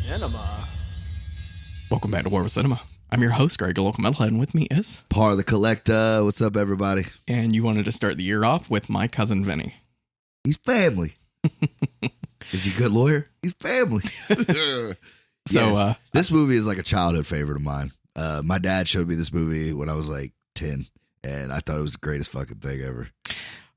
Cinema. Welcome back to War with Cinema. I'm your host, Greg, your local metalhead, and with me is... Par the Collector. What's up, everybody? And you wanted to start the year off with my cousin Vinny. He's family. Is he a good lawyer? He's family. So, this movie is like a childhood favorite of mine. My dad showed me this movie when I was like 10, and I thought it was the greatest fucking thing ever.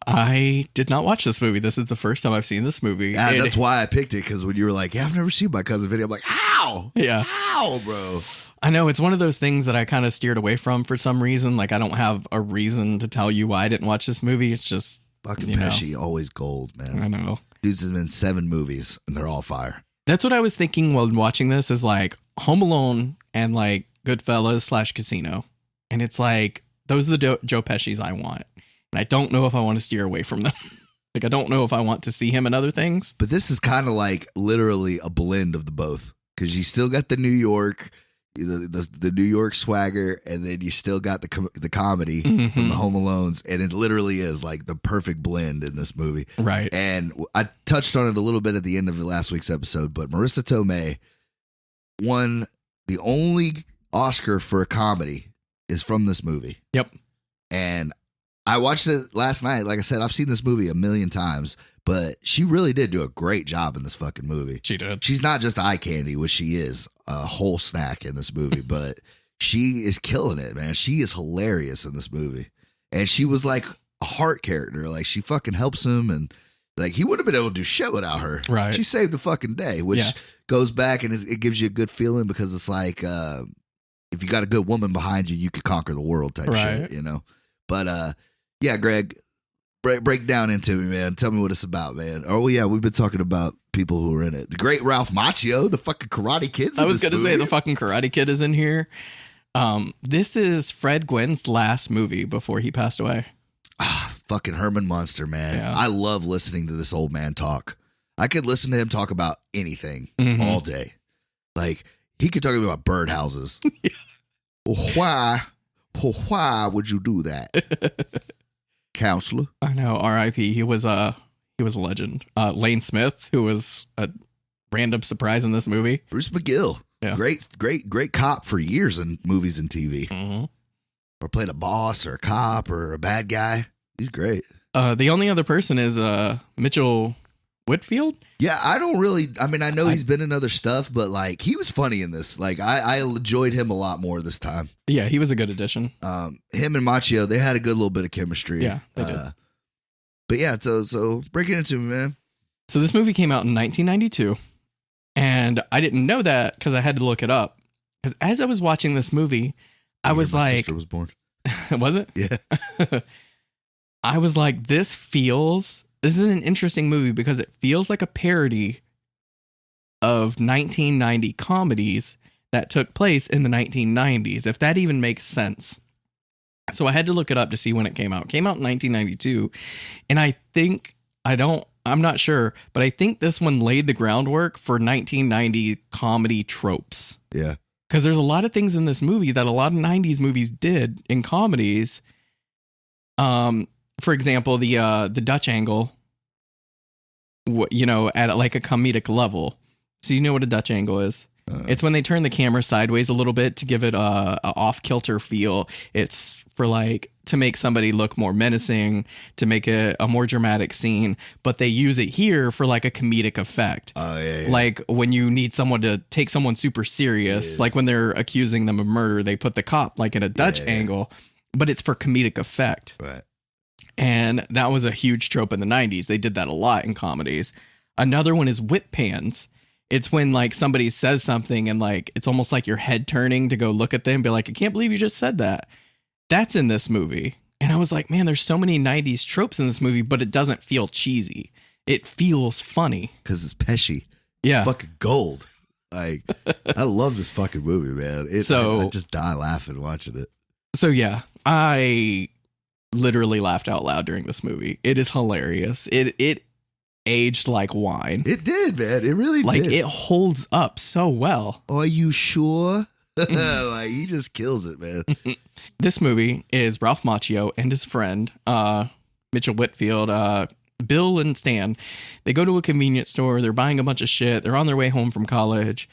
I did not watch this movie. This is the first time I've seen this movie. Yeah, that's why I picked it, because when you were like, yeah, I've never seen my cousin Vinny, I'm like, how? Yeah. How, bro? I know, it's one of those things that I kind of steered away from for some reason. Like, I don't have a reason to tell you why I didn't watch this movie. It's just... Fucking Pesci, always gold, man. I know. Dude's been in 7 movies, and they're all fire. That's what I was thinking while watching this, is like Home Alone and like Goodfellas / Casino. And it's like, those are the Joe Pesci's I want. And I don't know if I want to steer away from them. Like, I don't know if I want to see him in other things. But this is kind of like literally a blend of the both. Because you still got the New York, the New York swagger, and then you still got the comedy from the Home Alones. And it literally is like the perfect blend in this movie. Right. And I touched on it a little bit at the end of last week's episode, but Marissa Tomei won the only Oscar for a comedy is from this movie. Yep. And I watched it last night. Like I said, I've seen this movie a million times, but she really did do a great job in this fucking movie. She did. She's not just eye candy, which she is, a whole snack in this movie, but she is killing it, man. She is hilarious in this movie. And she was like a heart character. Like, she fucking helps him, and like, he wouldn't have been able to do shit without her. Right. She saved the fucking day, which goes back, and it gives you a good feeling, because it's like, if you got a good woman behind you, you could conquer the world type shit, you know? But, yeah, Greg, break down into me, man. Tell me what it's about, man. Oh, yeah, we've been talking about people who are in it. The great Ralph Macchio, the fucking Karate Kid's in I was this going to movie. say the fucking Karate Kid is in here. This is Fred Gwynne's last movie before he passed away. Fucking Herman Munster, man. Yeah. I love listening to this old man talk. I could listen to him talk about anything all day. Like, he could talk about birdhouses. Why would you do that? Counselor. I know, R.I.P. He was a legend. Lane Smith, who was a random surprise in this movie. Bruce McGill. Yeah. Great cop for years in movies and TV. Or played a boss or a cop or a bad guy. He's great. The only other person is Mitchell Whitfield. Yeah, I know he's been in other stuff, but like, he was funny in this. Like, I enjoyed him a lot more this time. Yeah, he was a good addition. Him and Macchio, they had a good little bit of chemistry. Yeah, they did. But yeah, so break it into me, man. So this movie came out in 1992, and I didn't know that because I had to look it up. Because as I was watching this movie, I was my like, sister was born. Was it? Yeah. I was like, this is an interesting movie because it feels like a parody of 1990 comedies that took place in the 1990s, if that even makes sense. So I had to look it up to see when it came out. It came out in 1992. And I'm not sure, but I think this one laid the groundwork for 1990 comedy tropes. Yeah. Because there's a lot of things in this movie that a lot of 90s movies did in comedies. For example, the Dutch angle, at like a comedic level. So you know what a Dutch angle is? It's when they turn the camera sideways a little bit to give it a off-kilter feel. It's for like to make somebody look more menacing, to make a more dramatic scene. But they use it here for like a comedic effect. Yeah. Like when you need someone to take someone super serious, like when they're accusing them of murder, they put the cop like in a Dutch angle, but it's for comedic effect. Right. And that was a huge trope in the 90s. They did that a lot in comedies. Another one is whip pans. It's when like somebody says something and like it's almost like your head turning to go look at them and be like, I can't believe you just said that. That's in this movie. And I was like, man, there's so many 90s tropes in this movie, but it doesn't feel cheesy. It feels funny. Because it's Pesci. Yeah. Fucking gold. Like, I love this fucking movie, man. I just die laughing watching it. So yeah, I literally laughed out loud during this movie. It is hilarious. It aged like wine. It did, man. It really did. Like, did. it holds up so well. Are you sure? Like, he just kills it, man. This movie is Ralph Macchio and his friend, Mitchell Whitfield, Bill and Stan. They go to a convenience store. They're buying a bunch of shit. They're on their way home from college.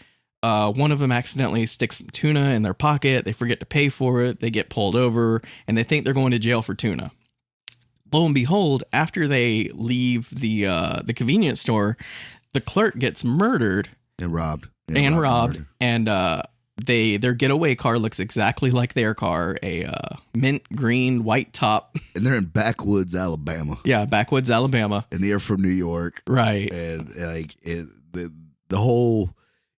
one of them accidentally sticks some tuna in their pocket. They forget to pay for it. They get pulled over and they think they're going to jail for tuna. Lo and behold, after they leave the convenience store, the clerk gets murdered and robbed. And their getaway car looks exactly like their car, a mint green white top. And they're in backwoods Alabama. Yeah, backwoods Alabama. And they're from New York. Right. And like the whole,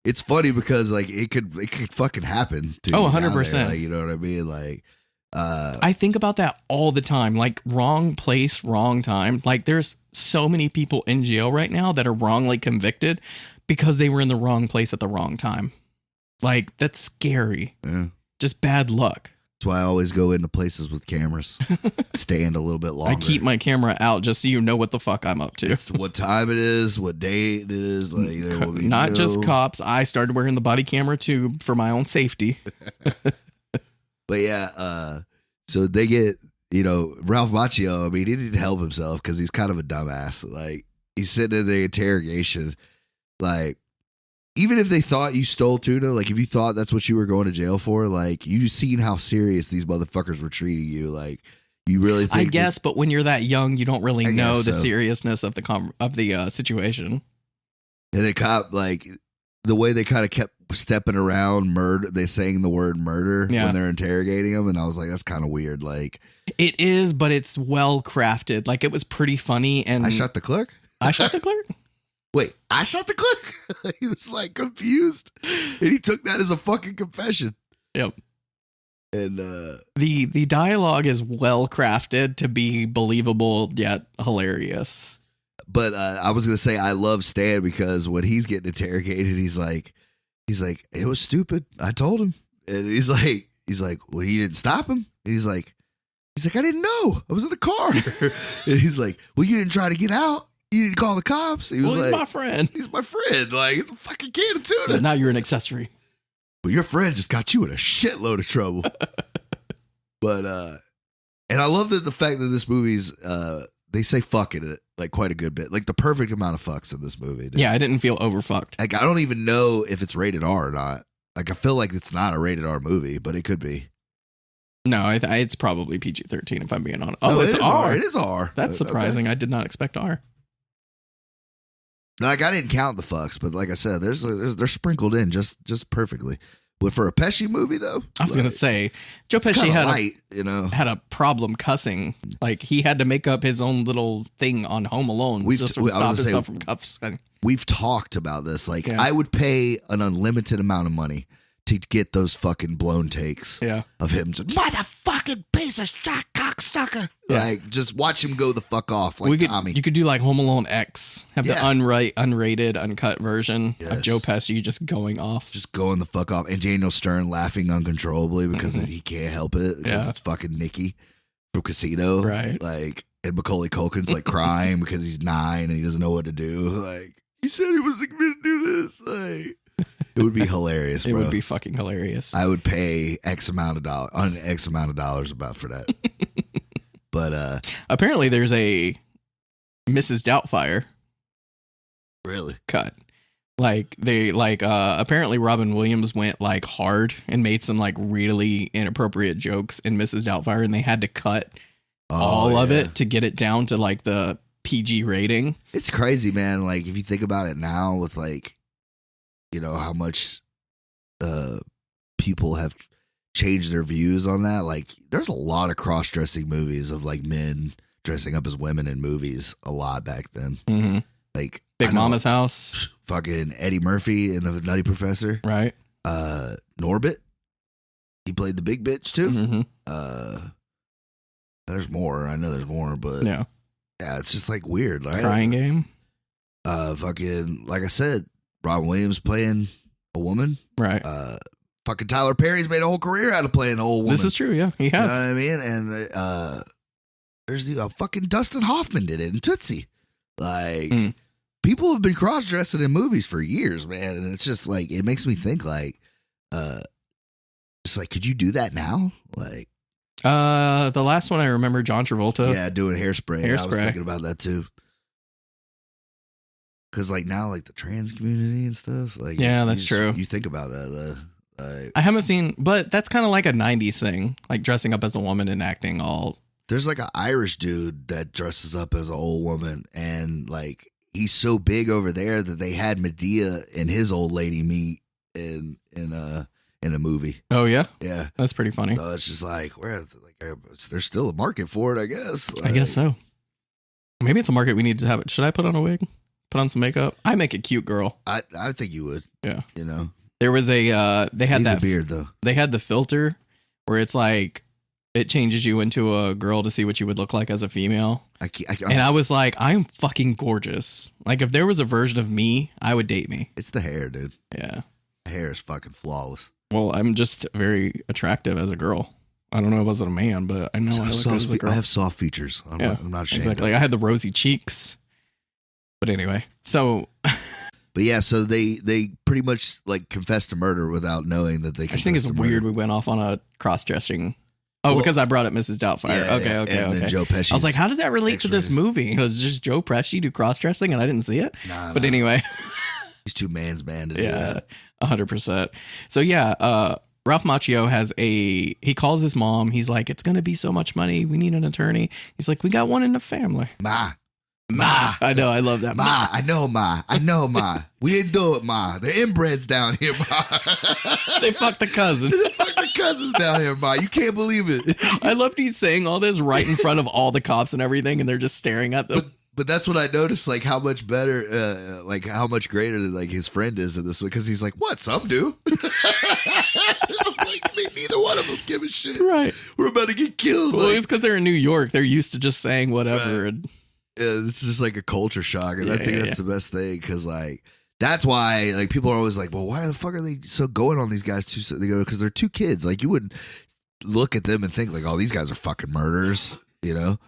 it's funny because like it could fucking happen to 100%. Like, you know what I mean? Like I think about that all the time. Like, wrong place, wrong time. Like, there's so many people in jail right now that are wrongly convicted because they were in the wrong place at the wrong time. Like, that's scary. Yeah. Just bad luck. That's why I always go into places with cameras. Stand a little bit longer. I keep my camera out just so you know what the fuck I'm up to. It's what time it is, what day it is. Like, not just cops. I started wearing the body camera too for my own safety. But yeah, so they get, Ralph Macchio, I mean, he didn't help himself because he's kind of a dumbass. Like, he's sitting in the interrogation, like, even if they thought you stole tuna, like, if you thought that's what you were going to jail for, like, you seen how serious these motherfuckers were treating you. Like, you really think... I guess, but when you're that young, you don't really know the seriousness of the situation. And the cop, like, the way they kind of kept stepping around murder, they saying the word murder when they're interrogating him, and I was like, that's kind of weird. Like, it is, but it's well crafted. Like, it was pretty funny. And I shot the clerk. I shot the clerk. Wait, I shot the clerk. He was like confused, and he took that as a fucking confession. Yep. And the dialogue is well crafted to be believable yet hilarious. But I was gonna say I love Stan because when he's getting interrogated, he's like, it was stupid. I told him, and he's like, well, he didn't stop him. And he's like, I didn't know. I was in the car. And he's like, well, you didn't try to get out. You didn't call the cops. He was he's like, my friend. He's my friend. Like, it's a fucking can of tuna. But now you're an accessory. Well, your friend just got you in a shitload of trouble. But and I love that the fact that this movie's they say fuck in it like quite a good bit, like the perfect amount of fucks in this movie. Yeah, I didn't feel overfucked. Like, I don't even know if it's rated R or not. Like, I feel like it's not a rated R movie, but it could be. No, it's probably PG-13 if I'm being honest. Oh, it's R. It is R. That's surprising. Okay. I did not expect R. Like, I didn't count the fucks, but like I said, they're sprinkled in just perfectly. But for a Pesci movie, though, I was gonna say Joe Pesci had a problem cussing. Like, he had to make up his own little thing on Home Alone just to stop himself from cussing. We've talked about this. Like, yeah. I would pay an unlimited amount of money to get those fucking blown takes of him just, motherfucking piece of shit cocksucker. Yeah. Like, just watch him go the fuck off like Tommy. You could do like Home Alone X, have the unrated, uncut version of Joe Pesci just going off. Just going the fuck off. And Daniel Stern laughing uncontrollably because he can't help it because it's fucking Nicky from Casino. Right. Like, and Macaulay Culkin's like crying because he's 9 and he doesn't know what to do. Like, he said he was going to do this. Like, it would be hilarious, bro. It would be fucking hilarious. I would pay X amount of dollars about for that. But apparently there's a Mrs. Doubtfire. Really? Cut. Apparently Robin Williams went like hard and made some like really inappropriate jokes in Mrs. Doubtfire, and they had to cut all of it to get it down to like the PG rating. It's crazy, man. Like, if you think about it now with like, how much people have changed their views on that. Like, there's a lot of cross-dressing movies of like men dressing up as women in movies a lot back then. Mm-hmm. Like Big Mama's House. Fucking Eddie Murphy in The Nutty Professor. Right. Norbit. He played the big bitch too. Mm-hmm. There's more. I know there's more, but yeah, it's just like weird. Right? Crying Game. Fucking, like I said, Robin Williams playing a woman. Right. Fucking Tyler Perry's made a whole career out of playing an old woman. This is true, yeah. He has. You know what I mean? And there's fucking Dustin Hoffman did it in Tootsie. Like, people have been cross-dressing in movies for years, man. And it's just like, it makes me think like, it's like, could you do that now? Like, the last one I remember, John Travolta. Yeah, doing Hairspray. I was thinking about that too. Because like now, like the trans community and stuff. Like yeah, that's true. You think about that. I haven't seen, but that's kind of like a 90s thing, like dressing up as a woman and acting all. There's like an Irish dude that dresses up as an old woman, and like he's so big over there that they had Medea and his old lady meet in a movie. Oh yeah, yeah, that's pretty funny. So it's just like there's still a market for it, I guess. I guess so. Maybe it's a market we need to have. Should I put on a wig? Put on some makeup? I make a cute girl. I think you would. Yeah, you know. There was a they had that beard though. They had the filter where it's like it changes you into a girl to see what you would look like as a female. And I was like, I'm fucking gorgeous. Like if there was a version of me, I would date me. It's the hair, dude. Yeah, the hair is fucking flawless. Well, I'm just very attractive as a girl. I don't know if I was a man, but I know I look as a girl. I have soft features. I'm not ashamed. Exactly. I had the rosy cheeks. But anyway, so. But yeah, so they pretty much like confessed to murder without knowing that they. I just think it's weird we went off on a cross-dressing. Oh, well, because I brought up Mrs. Doubtfire. Yeah, okay. And Joe Pesci. I was like, how does that relate to this movie? It was just Joe Pesci do cross-dressing, and I didn't see it. But anyway, he's too man's man to do that. 100%. So yeah, Ralph Macchio has he calls his mom. He's like, it's gonna be so much money. We need an attorney. He's like, we got one in the family. Ma. I know. I love that. Ma. I know, Ma. We didn't do it, Ma. The inbreds down here, Ma. They fucked the cousin. They fucked the cousins down here, Ma. You can't believe it. I loved he's saying all this right in front of all the cops and everything, and they're just staring at them. But that's what I noticed, like how much better, like how much greater like his friend is in this one, because he's like, what? Some do. Like, neither one of them give a shit. Right. We're about to get killed. Well, it's because they're in New York. They're used to just saying whatever. Right. And yeah, it's just like a culture shock, and I think that's the best thing, because like that's why like people are always like, well, why the fuck are they so going on these guys? They go because they're two kids. Like you wouldn't look at them and think like, oh, these guys are fucking murderers, you know?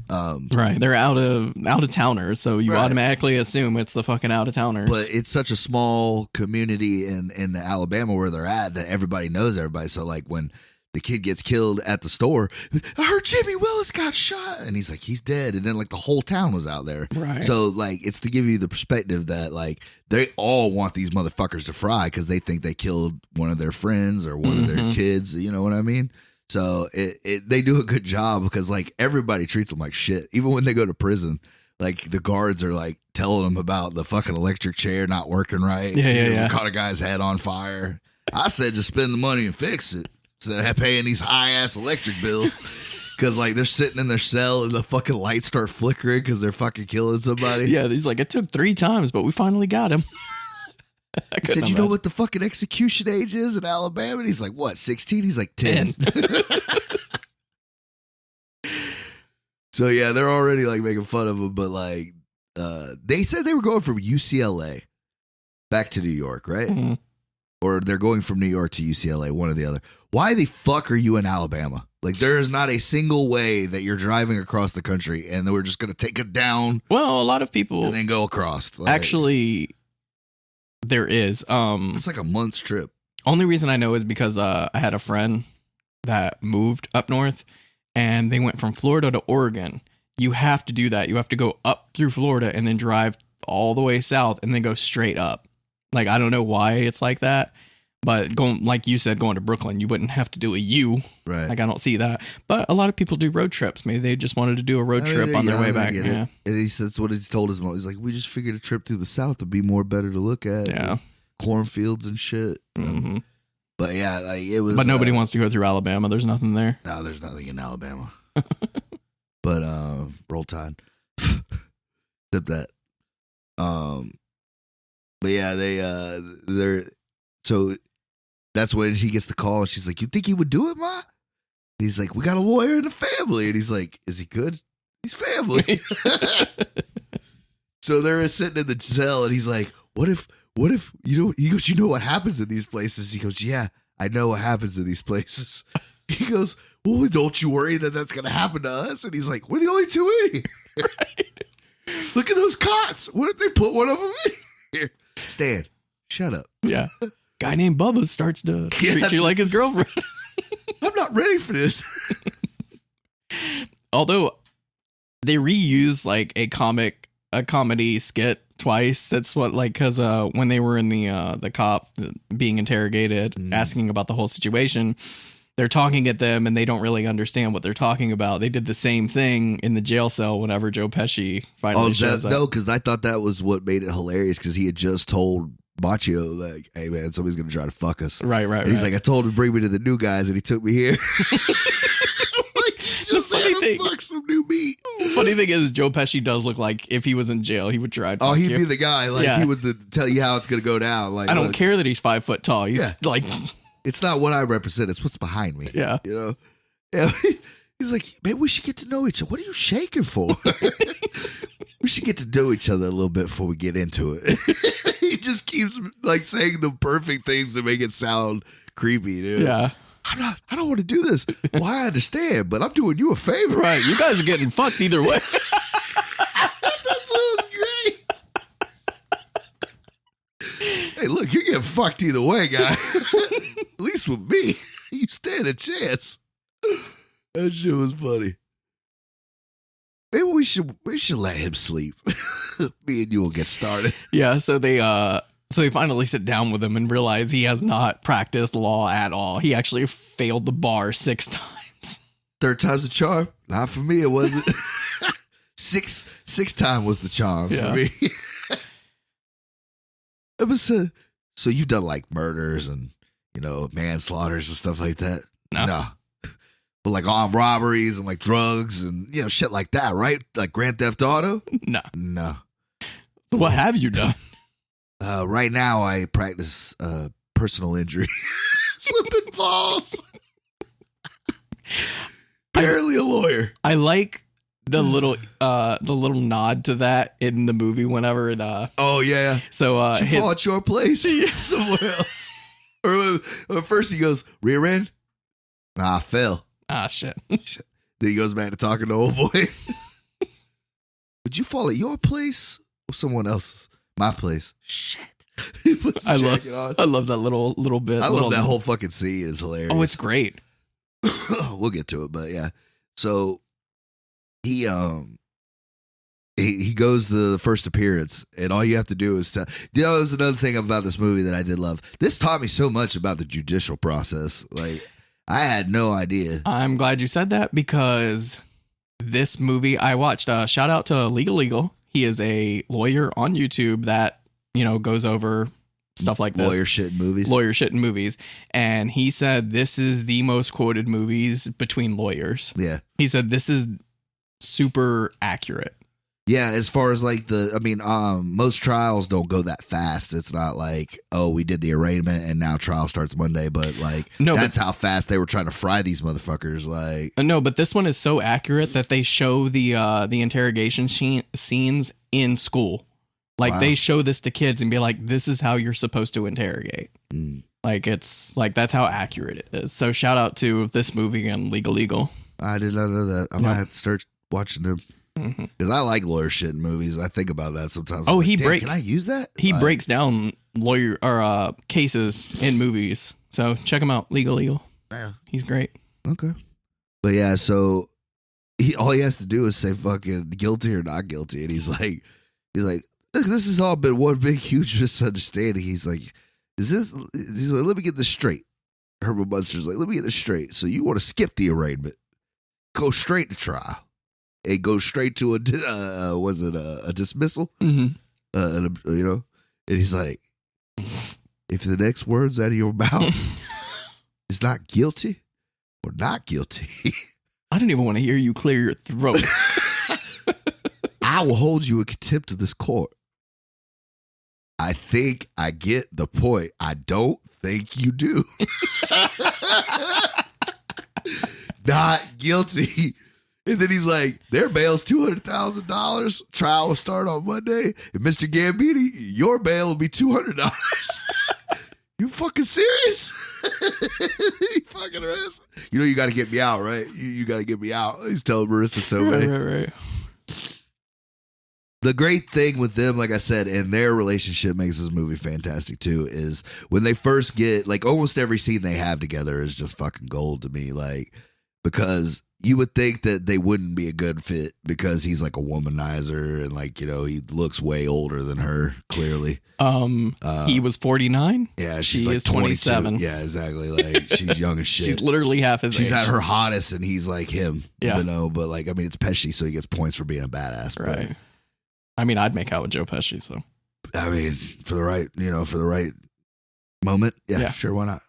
Right, they're out of towners, so you automatically assume it's the fucking out of towners. But it's such a small community in Alabama where they're at that everybody knows everybody. So like when the kid gets killed at the store, I heard Jimmy Willis got shot, and he's like, he's dead, and then like the whole town was out there. Right. So like it's to give you the perspective that like they all want these motherfuckers to fry because they think they killed one of their friends or one of their kids. You know what I mean? So they do a good job because like everybody treats them like shit, even when they go to prison. Like the guards are like telling them about the fucking electric chair not working right. Yeah. Caught a guy's head on fire. I said just spend the money and fix it instead of paying these high ass electric bills. Because like they're sitting in their cell and the fucking lights start flickering because they're fucking killing somebody. Yeah, he's like, it took 3 times, but we finally got him. He said, you know what the fucking execution age is in Alabama? And he's like, what, 16? He's like 10. So yeah, they're already like making fun of him, but like they said they were going from UCLA back to New York, right? Mm-hmm. Or they're going from New York to UCLA, one or the other. Why the fuck are you in Alabama? Like there is not a single way that you're driving across the country and we're just going to take it down. Well, a lot of people and then go across. Like, actually, there is. It's like a month's trip. Only reason I know is because I had a friend that moved up north and they went from Florida to Oregon. You have to do that. You have to go up through Florida and then drive all the way south and then go straight up. Like, I don't know why it's like that, but going, like you said, going to Brooklyn, you wouldn't have to do a U. Right. Like, I don't see that. But a lot of people do road trips. Maybe they just wanted to do a road trip on their way back. Yeah. And he says what he's told his mom. He's like, we just figured a trip through the South would be more better to look at. Yeah. Cornfields and shit. Mm-hmm. But yeah, like it was. But nobody wants to go through Alabama. There's nothing there. No, there's nothing in Alabama. But Roll Tide. Except that. But yeah, they're so that's when she gets the call. And she's like, "You think he would do it, Ma?" And he's like, "We got a lawyer in the family." And he's like, "Is he good?" He's family. So they're sitting in the cell, and he's like, "What if you know?" He goes, "You know what happens in these places?" He goes, "Yeah, I know what happens in these places." He goes, "Well, don't you worry that that's gonna happen to us?" And he's like, "We're the only two in here. Right. Look at those cots. What if they put one of them in here?" Stan, shut up. Yeah. Guy named Bubba starts to treat you like his girlfriend. I'm not ready for this. Although they reuse like a comedy skit twice. That's what, like, because when they were in the cop being interrogated, asking about the whole situation, they're talking at them and they don't really understand what they're talking about. They did the same thing in the jail cell whenever Joe Pesci finally shows up. No, because I thought that was what made it hilarious, because he had just told Macchio, like, hey, man, somebody's going to try to fuck us. Right. And he's like, I told him to bring me to the new guys, and he took me here. Fuck some new meat. Funny thing is, Joe Pesci does look like if he was in jail, he would try to he'd be the guy. Like, he would tell you how it's going to go down. Like, I don't care that he's 5 foot tall. He's like... It's not what I represent. It's what's behind me. Yeah. You know? Yeah. He's like, maybe we should get to know each other. What are you shaking for? We should get to know each other a little bit before we get into it. He just keeps like saying the perfect things to make it sound creepy, dude. Yeah. I don't want to do this. Well, I understand, but I'm doing you a favor. Right. You guys are getting fucked either way. That's what was great. Hey, look, you're getting fucked either way, guy. At least with me, you stand a chance. That shit was funny. Maybe we should let him sleep. Me and you will get started. Yeah, so they finally sit down with him and realize he has not practiced law at all. He actually failed the bar 6 times. 3rd time's a charm. Not for me, it wasn't. Six time was the charm for me. It was so you've done like murders and manslaughters and stuff like that. No. But like armed robberies and like drugs and shit like that, right? Like Grand Theft Auto? No. So what have you done? Right now I practice personal injury. Slipping balls. Barely a lawyer. I like the little nod to that in the movie whenever so did you fall at your place somewhere else. Or first he goes, rear end? Nah, I fell. Ah, shit. Then he goes back to talking to old boy. Would you fall at your place or someone else's? My place. Shit. I love that little bit. I love that whole fucking scene. It's hilarious. Oh, it's great. We'll get to it, but yeah. So he goes to the first appearance, and all you have to do is there's another thing about this movie that I did love. This taught me so much about the judicial process. Like, I had no idea. I'm glad you said that, because this movie I watched, shout out to Legal Eagle. He is a lawyer on YouTube that, goes over stuff like this. Lawyer shit in movies. And he said this is the most quoted movies between lawyers. Yeah. He said this is super accurate. Yeah, as far as like most trials don't go that fast. It's not like, oh, we did the arraignment and now trial starts Monday, but like that's how fast they were trying to fry these motherfuckers. Like, no, but this one is so accurate that they show the interrogation scenes in school. Like, wow. They show this to kids and be like, this is how you're supposed to interrogate. Like, it's like, that's how accurate it is. So shout out to this movie and Legal Eagle. I did not know that. I might have to start watching them. Because I like lawyer shit in movies. I think about that sometimes. Oh, like, can I use that? He breaks down lawyer or cases in movies. So check him out, Legal Eagle. Yeah, he's great. Okay, but yeah, so all he has to do is say fucking guilty or not guilty, and he's like, look, this has all been one big huge misunderstanding. He's like, He's like, let me get this straight. Herbert Munster's like, let me get this straight. So you want to skip the arraignment, go straight to trial. And go straight to a dismissal? Mm-hmm. And he's like, if the next words out of your mouth is not guilty or not guilty, I don't even want to hear you clear your throat. I will hold you in contempt of this court. I think I get the point. I don't think you do. Not guilty. And then he's like, their bail's $200,000. Trial will start on Monday. And Mr. Gambini, your bail will be $200. You fucking serious? He fucking arrested. You got to get me out, right? You got to get me out. He's telling Marissa Tomei. Right. The great thing with them, like I said, and their relationship makes this movie fantastic too, is when they first get, like, almost every scene they have together is just fucking gold to me. Like, because you would think that they wouldn't be a good fit because he's like a womanizer and like, you know, he looks way older than her, clearly. He was 49. Yeah, she's she like is 27. Yeah, exactly. Like she's young as shit. She's literally half his age. She's at her hottest and he's like him. Yeah. You know, but like, I mean, it's Pesci, so he gets points for being a badass. Right. But, I mean, I'd make out with Joe Pesci, so. I mean, for the right moment. Yeah. Sure, why not?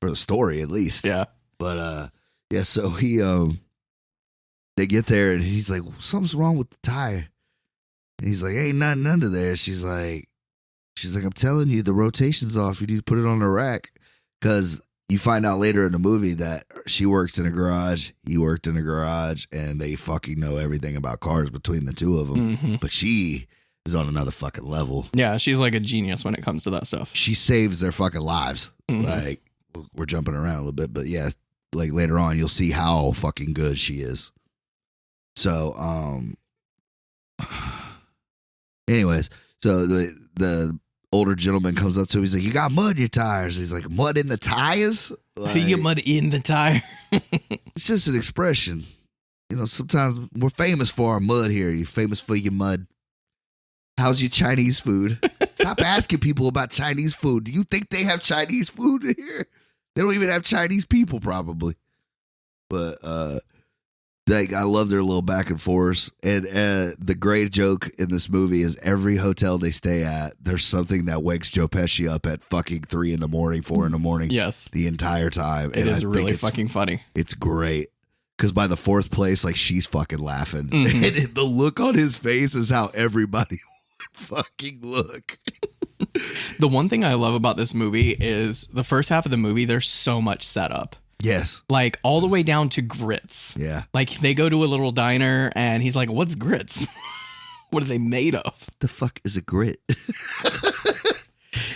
For the story, at least. Yeah. But, yeah, so they get there and he's like, something's wrong with the tire. And he's like, ain't nothing under there. She's like, I'm telling you, the rotation's off. You need to put it on the rack. Because you find out later in the movie that she worked in a garage, he worked in a garage, and they fucking know everything about cars between the two of them. Mm-hmm. But she is on another fucking level. Yeah, she's like a genius when it comes to that stuff. She saves their fucking lives. Mm-hmm. Like, we're jumping around a little bit, but yeah, like later on, you'll see how fucking good she is. So, anyways, so the older gentleman comes up to him. He's like, you got mud in your tires. He's like, mud in the tires? Like, you get mud in the tire. It's just an expression. You know, sometimes we're famous for our mud here. You're famous for your mud. How's your Chinese food? Stop asking people about Chinese food. Do you think they have Chinese food here? They don't even have Chinese people, probably. But, I love their little back and forth. And the great joke in this movie is every hotel they stay at, there's something that wakes Joe Pesci up at fucking 3 a.m, 4 a.m. Yes. The entire time. It is really fucking funny. It's great. Because by the fourth place, like, she's fucking laughing. Mm-hmm. And the look on his face is how everybody would fucking look. The one thing I love about this movie is the first half of the movie, there's so much setup. Yes. Like all the way down to grits. Yeah. Like they go to a little diner and he's like, what's grits? What are they made of? The fuck is a grit?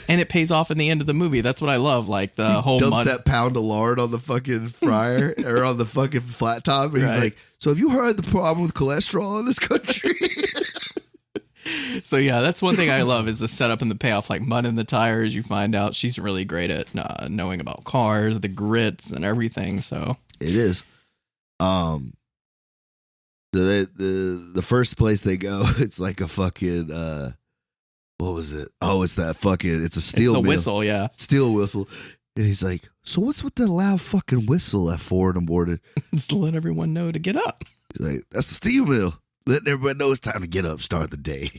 And it pays off in the end of the movie. That's what I love. Like the whole dumps that pound of lard on the fucking fryer or on the fucking flat top. And he's like, so have you heard the problem with cholesterol in this country? So yeah, that's one thing I love is the setup and the payoff, like mud in the tires. You find out she's really great at knowing about cars, the grits and everything. So it is. The first place they go, it's like a fucking what was it? Oh, it's that fucking it's a steel whistle, yeah. Steel whistle. And he's like, so what's with the loud fucking whistle at 4 a.m? It's to let everyone know to get up. He's like, that's the steel mill. Letting everybody know it's time to get up, start the day.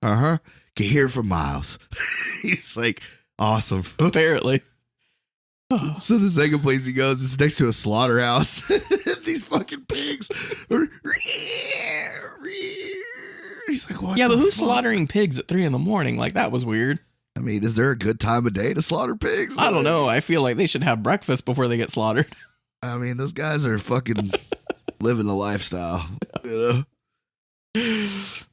Can hear for miles. He's like, awesome. Apparently. So the second place he goes is next to a slaughterhouse. These fucking pigs. He's like, what? Yeah, but who's slaughtering pigs at 3 a.m? Like, that was weird. I mean, is there a good time of day to slaughter pigs? I don't know. I feel like they should have breakfast before they get slaughtered. I mean, those guys are fucking living the lifestyle, you know?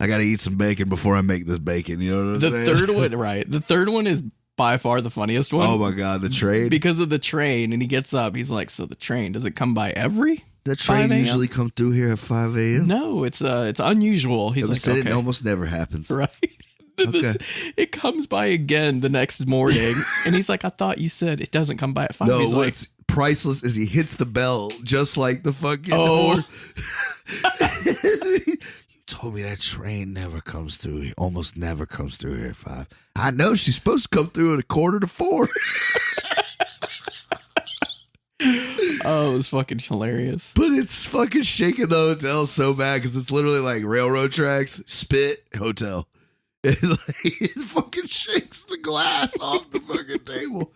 I got to eat some bacon before I make this bacon. You know what I'm saying? The third one, right. The third one is by far the funniest one. Oh my God. The train. Because of the train. And he gets up. He's like, so the train, does it come by every? The train usually come through here at 5 a.m. No, it's unusual. He's like, said okay. It almost never happens. Right. Okay. It comes by again the next morning. And he's like, I thought you said it doesn't come by at 5. No, he's like, what's priceless is he hits the bell just like the fucking You told me that train never comes through here. Almost never comes through here at 5. I know she's supposed to come through at 3:45. Oh, it was fucking hilarious. But it's fucking shaking the hotel so bad because it's literally like railroad tracks, spit, hotel. And like, it fucking shakes the glass off the fucking table.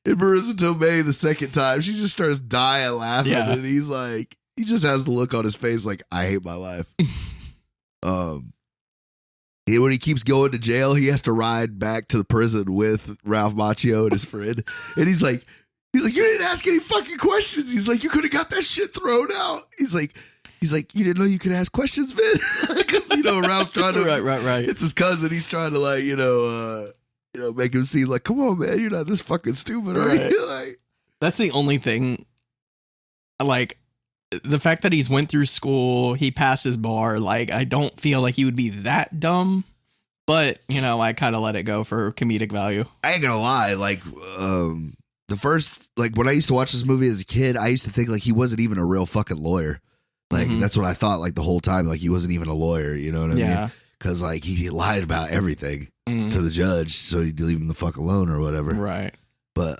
And Marissa Tomei, the second time, she just starts dying laughing. Yeah. And he's like, he just has the look on his face like, I hate my life. When he keeps going to jail, he has to ride back to the prison with Ralph Macchio and his friend. And he's like, you didn't ask any fucking questions. He's like, you could have got that shit thrown out. He's like, you didn't know you could ask questions, Vin? Because, Ralph's trying to. Right. It's his cousin. He's trying to, like, make him seem like, come on, man, you're not this fucking stupid, right? Like, that's the only thing. Like, the fact that he's went through school, he passed his bar. Like, I don't feel like he would be that dumb. But, I kind of let it go for comedic value. I ain't gonna lie. Like, the first, like when I used to watch this movie as a kid, I used to think like he wasn't even a real fucking lawyer. Like that's what I thought like the whole time. Like he wasn't even a lawyer. You know what I mean? Because like he lied about everything to the judge, so he'd leave him the fuck alone or whatever. Right. But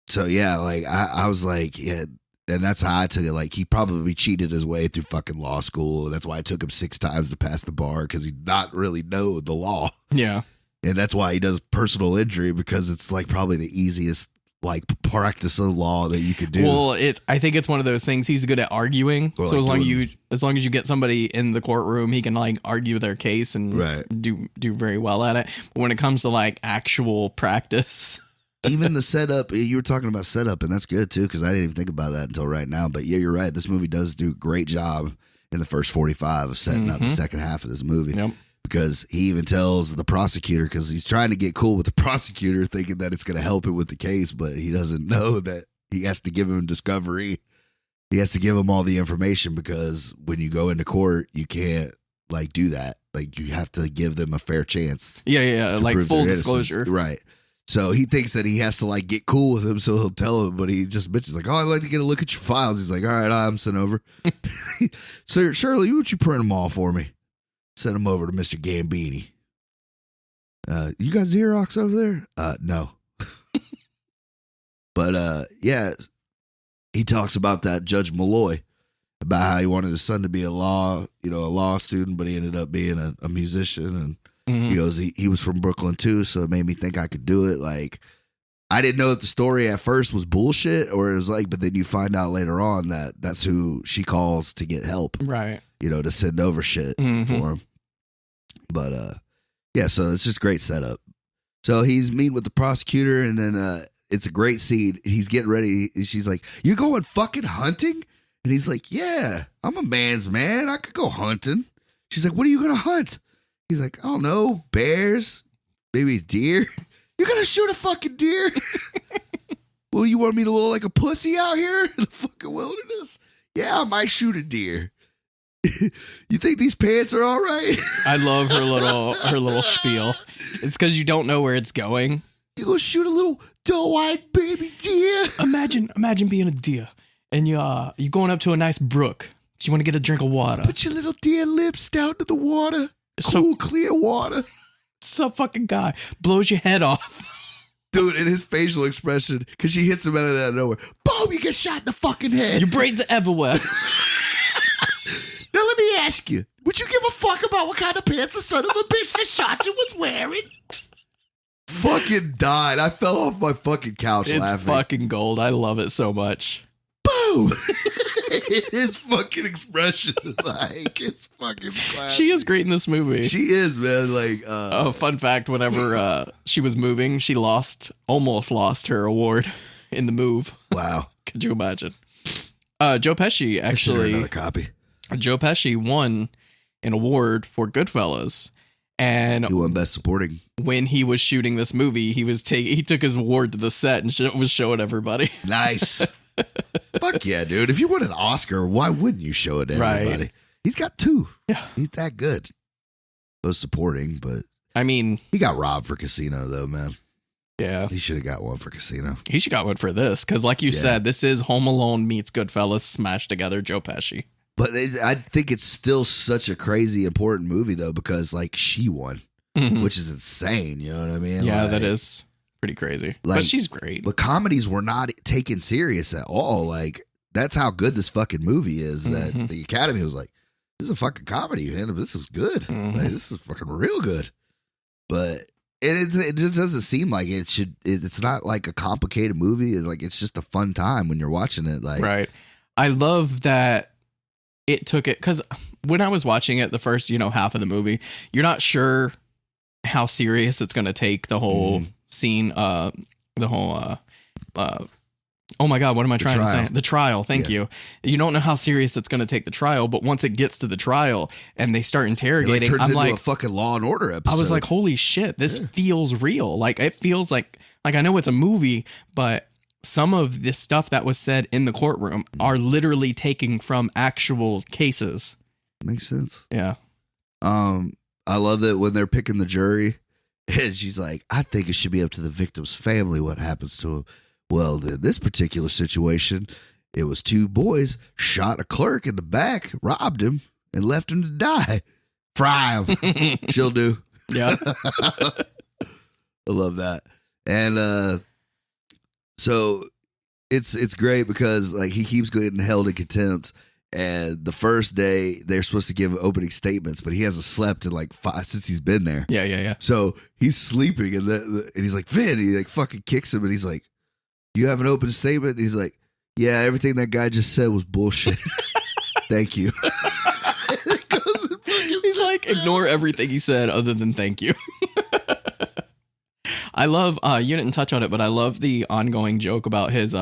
so yeah, like I was like, yeah, and that's how I took it. Like he probably cheated his way through fucking law school, and that's why it took him 6 times to pass the bar because he not really know the law. Yeah. And that's why he does personal injury, because it's like probably the easiest like practice of law that you could do. Well, I think it's one of those things. He's good at arguing. Or so like as long as you get somebody in the courtroom, he can like argue their case and do very well at it. But when it comes to like actual practice, even the setup, you were talking about setup, and that's good too, because I didn't even think about that until right now. But yeah, you're right. This movie does do a great job in the first 45 of setting up the second half of this movie. Yep. Because he even tells the prosecutor, because he's trying to get cool with the prosecutor, thinking that it's going to help him with the case, but he doesn't know that he has to give him discovery. He has to give him all the information, because when you go into court, you can't like do that. Like you have to give them a fair chance. Yeah. Like full disclosure. Right. So he thinks that he has to like get cool with him, so he'll tell him, but he just bitches like, oh, I'd like to get a look at your files. He's like, all right, I'm sent over. So Shirley, would you print them all for me? Send him over to Mr. Gambini. You got Xerox over there? No. But yeah, he talks about that Judge Malloy, about how he wanted his son to be a law student, but he ended up being a musician. And he goes, he was from Brooklyn too, so it made me think I could do it. Like, I didn't know that the story at first was bullshit, or it was like, but then you find out later on that that's who she calls to get help. Right. To send over shit for him. But yeah, so it's just great setup. So he's meeting with the prosecutor, and then it's a great scene. He's getting ready. She's like, "You going fucking hunting?" And he's like, "Yeah, I'm a man's man. I could go hunting." She's like, "What are you gonna hunt?" He's like, "I don't know, bears, maybe deer." "You're gonna shoot a fucking deer?" "Well, you want me to look like a pussy out here in the fucking wilderness?" "Yeah, I might shoot a deer." "You think these pants are all right?" I love her little spiel. It's because you don't know where it's going. "You gonna shoot a little doe-eyed baby deer?" Imagine being a deer, and you're going up to a nice brook. You want to get a drink of water. Put your little deer lips down to the water. Cool, clear water. Some fucking guy blows your head off. Dude, and his facial expression, because she hits him out of nowhere. Boom, you get shot in the fucking head. Your brains are everywhere. Now let me ask you, would you give a fuck about what kind of pants the son of a bitch that shot you was wearing? Fucking died. I fell off my fucking couch laughing. It's fucking gold. I love it so much. Boom! His fucking expression, like, it's fucking classic. She is great in this movie. She is, man. Like, fun fact, whenever she was moving, she almost lost her award in the move. Wow. Could you imagine? Joe Pesci actually. Another copy. Joe Pesci won an award for Goodfellas, and he won Best Supporting. When he was shooting this movie, he took his award to the set and was showing everybody. Nice. Fuck yeah, dude! If you won an Oscar, why wouldn't you show it to everybody? Right. He's got 2. Yeah, he's that good. Was supporting, but I mean, he got robbed for Casino, though, man. Yeah, he should have got one for Casino. He should got one for this, because, like you said, this is Home Alone meets Goodfellas smashed together. Joe Pesci. But I think it's still such a crazy important movie, though, because like she won, which is insane. You know what I mean? Yeah, like, that is pretty crazy. Like, but she's great. But comedies were not taken serious at all. Like, that's how good this fucking movie is, that the Academy was like, this is a fucking comedy, man. This is good. Like, this is fucking real good. But it just doesn't seem like it should. It's not like a complicated movie. It's like, it's just a fun time when you're watching it. Like, right. I love that it took it, because when I was watching it, the first, half of the movie, you're not sure how serious it's going to take the whole scene, oh my God, what am I trying to say? The trial. Thank you. You don't know how serious it's going to take the trial, but once it gets to the trial and they start interrogating, I'm like, a fucking Law and Order episode. I was like, holy shit, this feels real. Like, it feels like I know it's a movie, but some of this stuff that was said in the courtroom are literally taken from actual cases. Makes sense. Yeah. I love that when they're picking the jury, And she's like, I think it should be up to the victim's family what happens to him. Well, in this particular situation, it was 2 boys shot a clerk in the back, robbed him, and left him to die. Fry him. She'll do. Yeah. I love that. And so it's great because like he keeps getting held in contempt. And the first day they're supposed to give opening statements, but he hasn't slept in like 5 since he's been there. Yeah. So he's sleeping, and he's like, Vin, he like fucking kicks him, and he's like, you have an open statement? And he's like, yeah, everything that guy just said was bullshit. Thank you. He's like, ignore everything he said other than thank you. I love, you didn't touch on it, but I love the ongoing joke about his,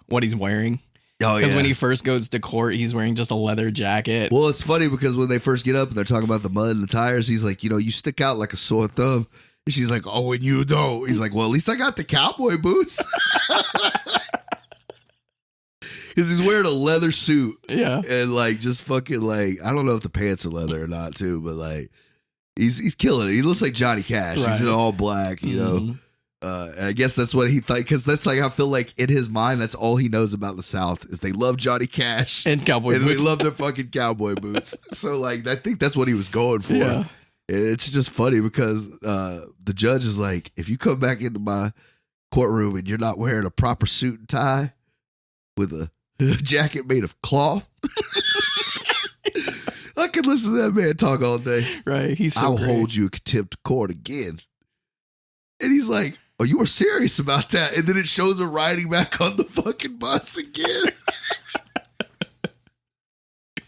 what he's wearing. Oh, yeah. Because when he first goes to court, he's wearing just a leather jacket. Well, it's funny because when they first get up and they're talking about the mud and the tires, he's like, you stick out like a sore thumb. And she's like, oh, and you don't. He's like, well, at least I got the cowboy boots. Because he's wearing a leather suit. Yeah. And like, just fucking like, I don't know if the pants are leather or not too, but like, he's killing it. He looks like Johnny Cash. Right. He's in all black, you know. And I guess that's what he thought, because that's like, I feel like in his mind, that's all he knows about the South is they love Johnny Cash and cowboy boots. They love their fucking cowboy boots. So like, I think that's what he was going for. Yeah. It's just funny because the judge is like, if you come back into my courtroom and you're not wearing a proper suit and tie with a jacket made of cloth, I could listen to that man talk all day. Right. He's so I'll great. hold you in contempt of court again. And he's like, oh, you were serious about that? And then it shows him riding back on the fucking bus again.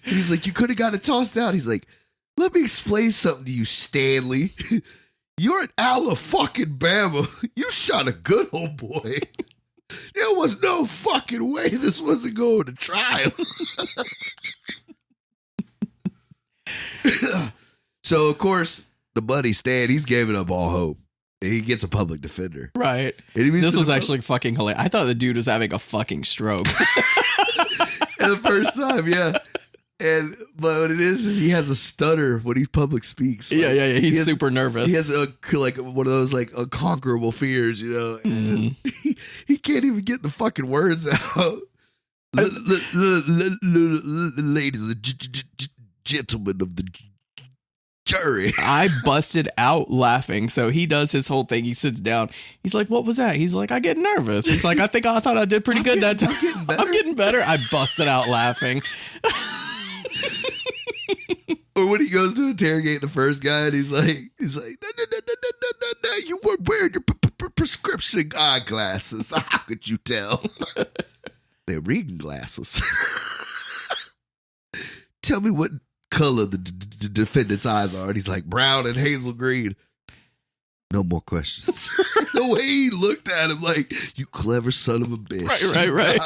And he's like, you could have got it tossed out. He's like, let me explain something to you, Stanley. You're at Alabama. You shot a good old boy. There was no fucking way this wasn't going to trial. So, of course, the buddy Stan, he's giving up all hope. And he gets a public defender. Right. This was actually fucking hilarious. I thought the dude was having a fucking stroke. And the first time, yeah. But what it is he has a stutter when he public speaks. Like, yeah. He's super nervous. He has like one of those like unconquerable fears, you know. And he can't even get the fucking words out. Ladies and gentlemen of the jury. I busted out laughing. So he does his whole thing. He sits down. He's like, what was that? He's like, I get nervous. He's like, I thought I did pretty good that time. I'm getting better. I busted out laughing. Or when he goes to interrogate the first guy and he's like, no, you weren't wearing your prescription eyeglasses. How could you tell? They're reading glasses. Tell me what color the defendant's eyes are. And he's like, brown and hazel green. No more questions. The way he looked at him like, you clever son of a bitch. Right.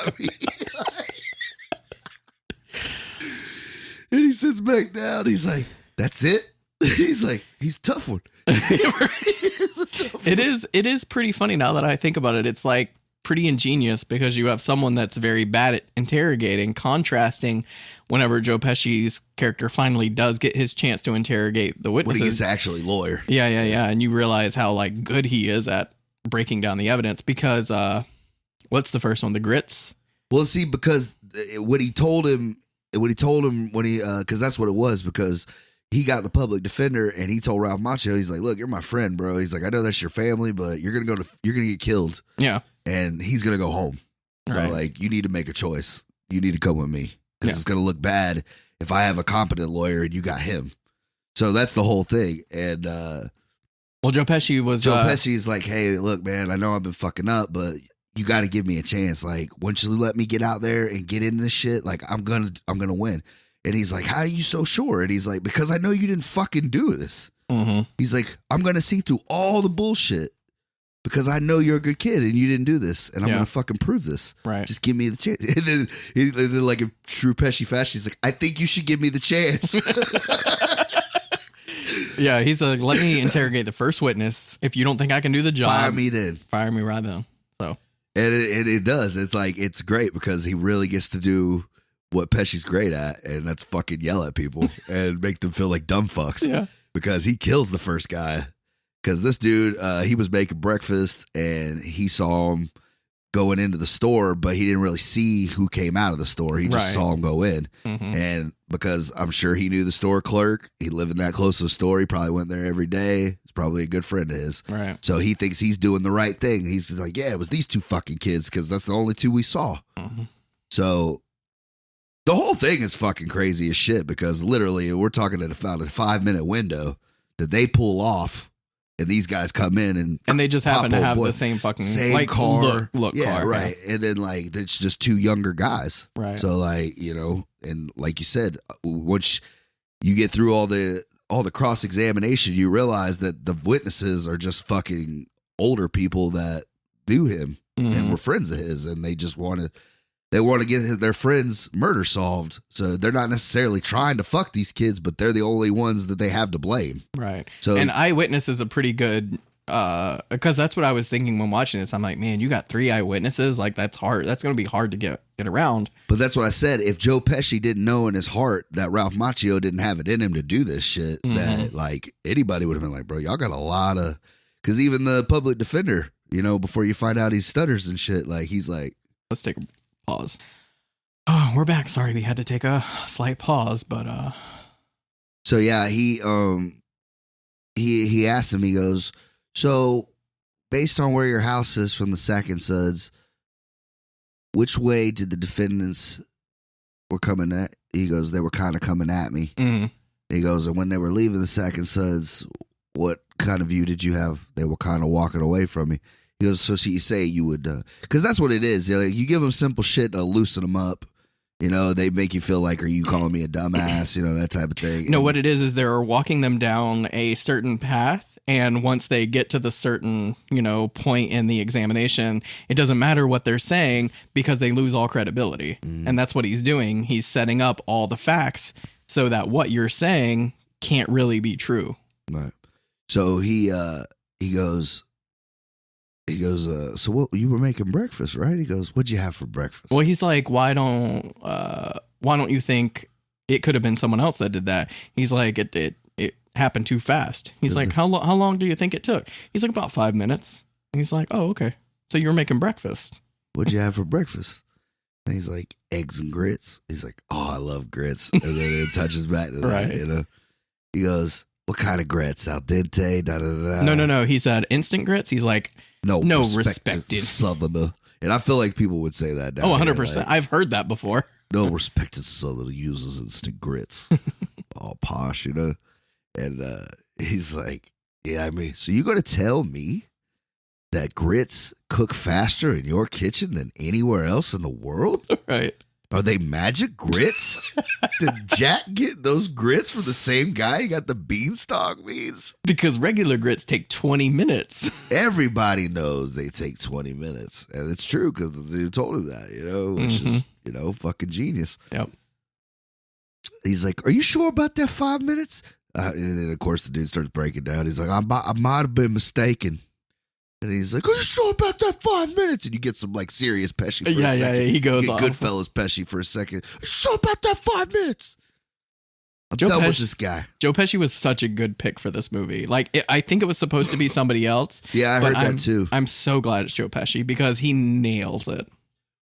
And he sits back down. He's like, that's it? He's like, he's a tough one. It is pretty funny now that I think about it. It's like pretty ingenious because you have someone that's very bad at interrogating, contrasting whenever Joe Pesci's character finally does get his chance to interrogate the witnesses. When he's actually lawyer. Yeah. And you realize how like good he is at breaking down the evidence because what's the first one? The grits? Well, see, because when he told him because that's what it was, because he got the public defender and he told Ralph Macchio, he's like, look, you're my friend, bro. He's like, I know that's your family, but you're going to get killed. Yeah. And he's going to go home. So right. like, you need to make a choice. You need to come with me because it's going to look bad if I have a competent lawyer and you got him. So that's the whole thing. And, well, Joe Pesci's like, hey, look, man, I know I've been fucking up, but you got to give me a chance. Like, once you let me get out there and get into this shit, like, I'm gonna win. And he's like, how are you so sure? And he's like, because I know you didn't fucking do this. Mm-hmm. He's like, I'm gonna see through all the bullshit because I know you're a good kid and you didn't do this, and I'm gonna fucking prove this. Right? Just give me the chance. And then like in true Pesci fashion, he's like, I think you should give me the chance. Yeah, he's like, let me interrogate the first witness. If you don't think I can do the job, fire me then. Fire me right then. So. And it does. It's like, it's great because he really gets to do what Pesci's great at, and that's fucking yell at people and make them feel like dumb fucks. Yeah. Because he kills the first guy Because this dude, he was making breakfast and he saw him going into the store, but he didn't really see who came out of the store. He just saw him go in. And because I'm sure he knew the store clerk, he lived that close to the store. He probably went there every day. He's probably a good friend of his. Right. So he thinks he's doing the right thing. He's like, yeah, it was these two fucking kids because that's the only two we saw. So the whole thing is fucking crazy as shit because literally we're talking about a 5-minute window that they pull off. And these guys come in and they just happen to have the same fucking like car, look yeah, car, right. And then like it's just two younger guys, right? So like and like you said, once you get through all the cross examination, you realize that the witnesses are just fucking older people that knew him and were friends of his, and they just want to get their friends' murder solved. So they're not necessarily trying to fuck these kids, but they're the only ones that they have to blame. Right. So an eyewitness is a pretty good, because that's what I was thinking when watching this. I'm like, man, you got 3 eyewitnesses. Like that's hard. That's going to be hard to get around. But that's what I said. If Joe Pesci didn't know in his heart that Ralph Macchio didn't have it in him to do this shit, that like anybody would have been like, bro, y'all got a lot of, because even the public defender, before you find out he stutters and shit, like he's like, let's take a pause. Oh, we're back. Sorry, we had to take a slight pause, but so yeah, he asked him, he goes, so based on where your house is from the Second Suds, which way did the defendants were coming at? He goes, they were kind of coming at me. He goes, and when they were leaving the Second Suds, what kind of view did you have? They were kind of walking away from me. He goes, so you say you would, because that's what it is. Like, you give them simple shit to loosen them up. They make you feel like, are you calling me a dumbass? That type of thing. No, what it is they're walking them down a certain path. And once they get to the certain, point in the examination, it doesn't matter what they're saying because they lose all credibility. And that's what he's doing. He's setting up all the facts so that what you're saying can't really be true. Right. So he goes, so what, you were making breakfast, right? He goes, what'd you have for breakfast? Well, he's like, why don't you think it could have been someone else that did that? He's like, it happened too fast. He's like, how long do you think it took? He's like, about 5 minutes. And he's like, oh, okay. So you were making breakfast. What'd you have for breakfast? And he's like, eggs and grits. He's like, oh, I love grits. And then it touches back to that, right. He goes, what kind of grits? Al dente? Da, da, da, da. No. He said instant grits. He's like, no respected Southerner. And I feel like people would say that now. 100%. Like, I've heard that before. No respected Southerner uses instant grits. All posh, And he's like, yeah, I mean, so you going to tell me that grits cook faster in your kitchen than anywhere else in the world? Right. Are they magic grits? Did Jack get those grits from the same guy he got the beanstalk beans? Because regular grits take 20 minutes. Everybody knows they take 20 minutes. And it's true because they told him that, which is, fucking genius. Yep. He's like, are you sure about that 5 minutes? And then, of course, the dude starts breaking down. He's like, I might have been mistaken. And he's like, are you sure about that 5 minutes? And you get some like serious Pesci for a second. Yeah, he goes off. Goodfellas Pesci for a second. Are you sure about that 5 minutes? I'm done with this guy. Joe Pesci was such a good pick for this movie. Like, I think it was supposed to be somebody else. Yeah, I heard that too. I'm so glad it's Joe Pesci because he nails it.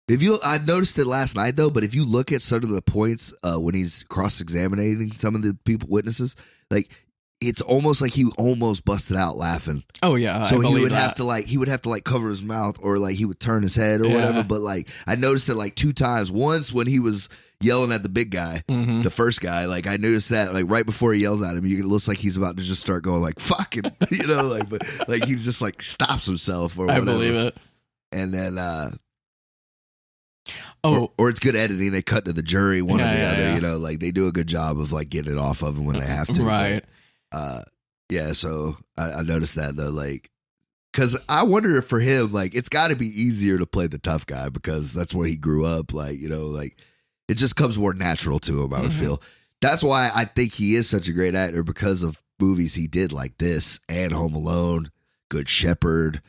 I noticed it last night though, but if you look at some of the points when he's cross-examining some of the witnesses, like it's almost like he almost busted out laughing. Oh yeah, so he would have to cover his mouth or like he would turn his head or whatever. But like I noticed it like 2 times. Once when he was yelling at the big guy, the first guy, like I noticed that like right before he yells at him, it looks like he's about to just start going like fucking, but like he just like stops himself or whatever. I believe it. And then or it's good editing. They cut to the jury, one or the other. Like they do a good job of like getting it off of him when they have to. Right. But, so I noticed that though, like, because I wonder if for him, like, it's got to be easier to play the tough guy because that's where he grew up. Like, like it just comes more natural to him. I would feel that's why I think he is such a great actor because of movies he did like this and Home Alone, Good Shepherd.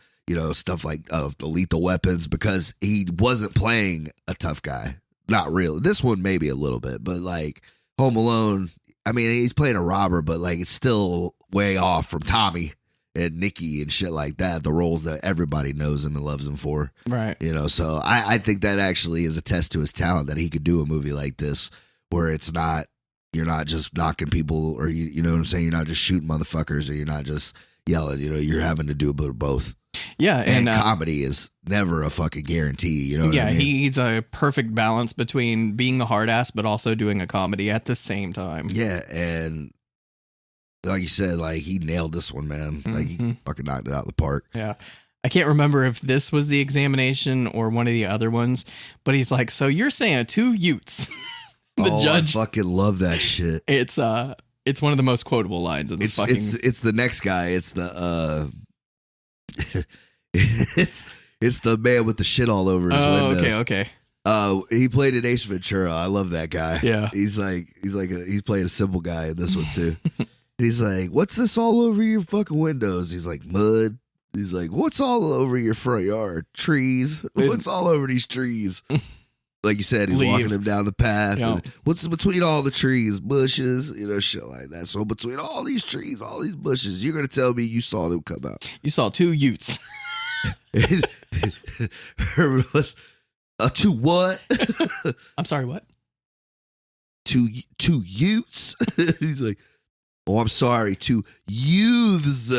Stuff like the Lethal Weapons, because he wasn't playing a tough guy. Not really. This one, maybe a little bit, but like Home Alone, I mean, he's playing a robber, but like it's still way off from Tommy and Nikki and shit like that, the roles that everybody knows him and loves him for. Right. You know, so I think that actually is a test to his talent that he could do a movie like this where it's not, you're not just knocking people or you know what I'm saying? You're not just shooting motherfuckers or you're not just yelling, you know, you're having to do a bit of both. Yeah. And comedy is never a fucking guarantee, you know what I mean? He's a perfect balance between being the hard ass, but also doing a comedy at the same time. Yeah. And like you said, like he nailed this one, man. Like he fucking knocked it out of the park. Yeah. I can't remember if this was the examination or one of the other ones, but he's like, so you're saying 2 Utes. The judge. I fucking love that shit. It's one of the most quotable lines of the fucking. It's the next guy. It's the it's the man with the shit all over his windows. Okay. He played in Ace Ventura. I love that guy. Yeah. He's playing a simple guy in this one too. He's like, what's this all over your fucking windows? He's like, mud. He's like, what's all over your front yard? Trees. What's all over these trees? Like you said, he's walking him down the path. Yeah. And what's between all the trees? Bushes, you know, shit like that. So between all these trees, all these bushes, you're going to tell me you saw them come out. You saw 2 Utes. Herbert was, 2 what? I'm sorry, what? 2 Utes? He's like, oh, I'm sorry, 2 youths.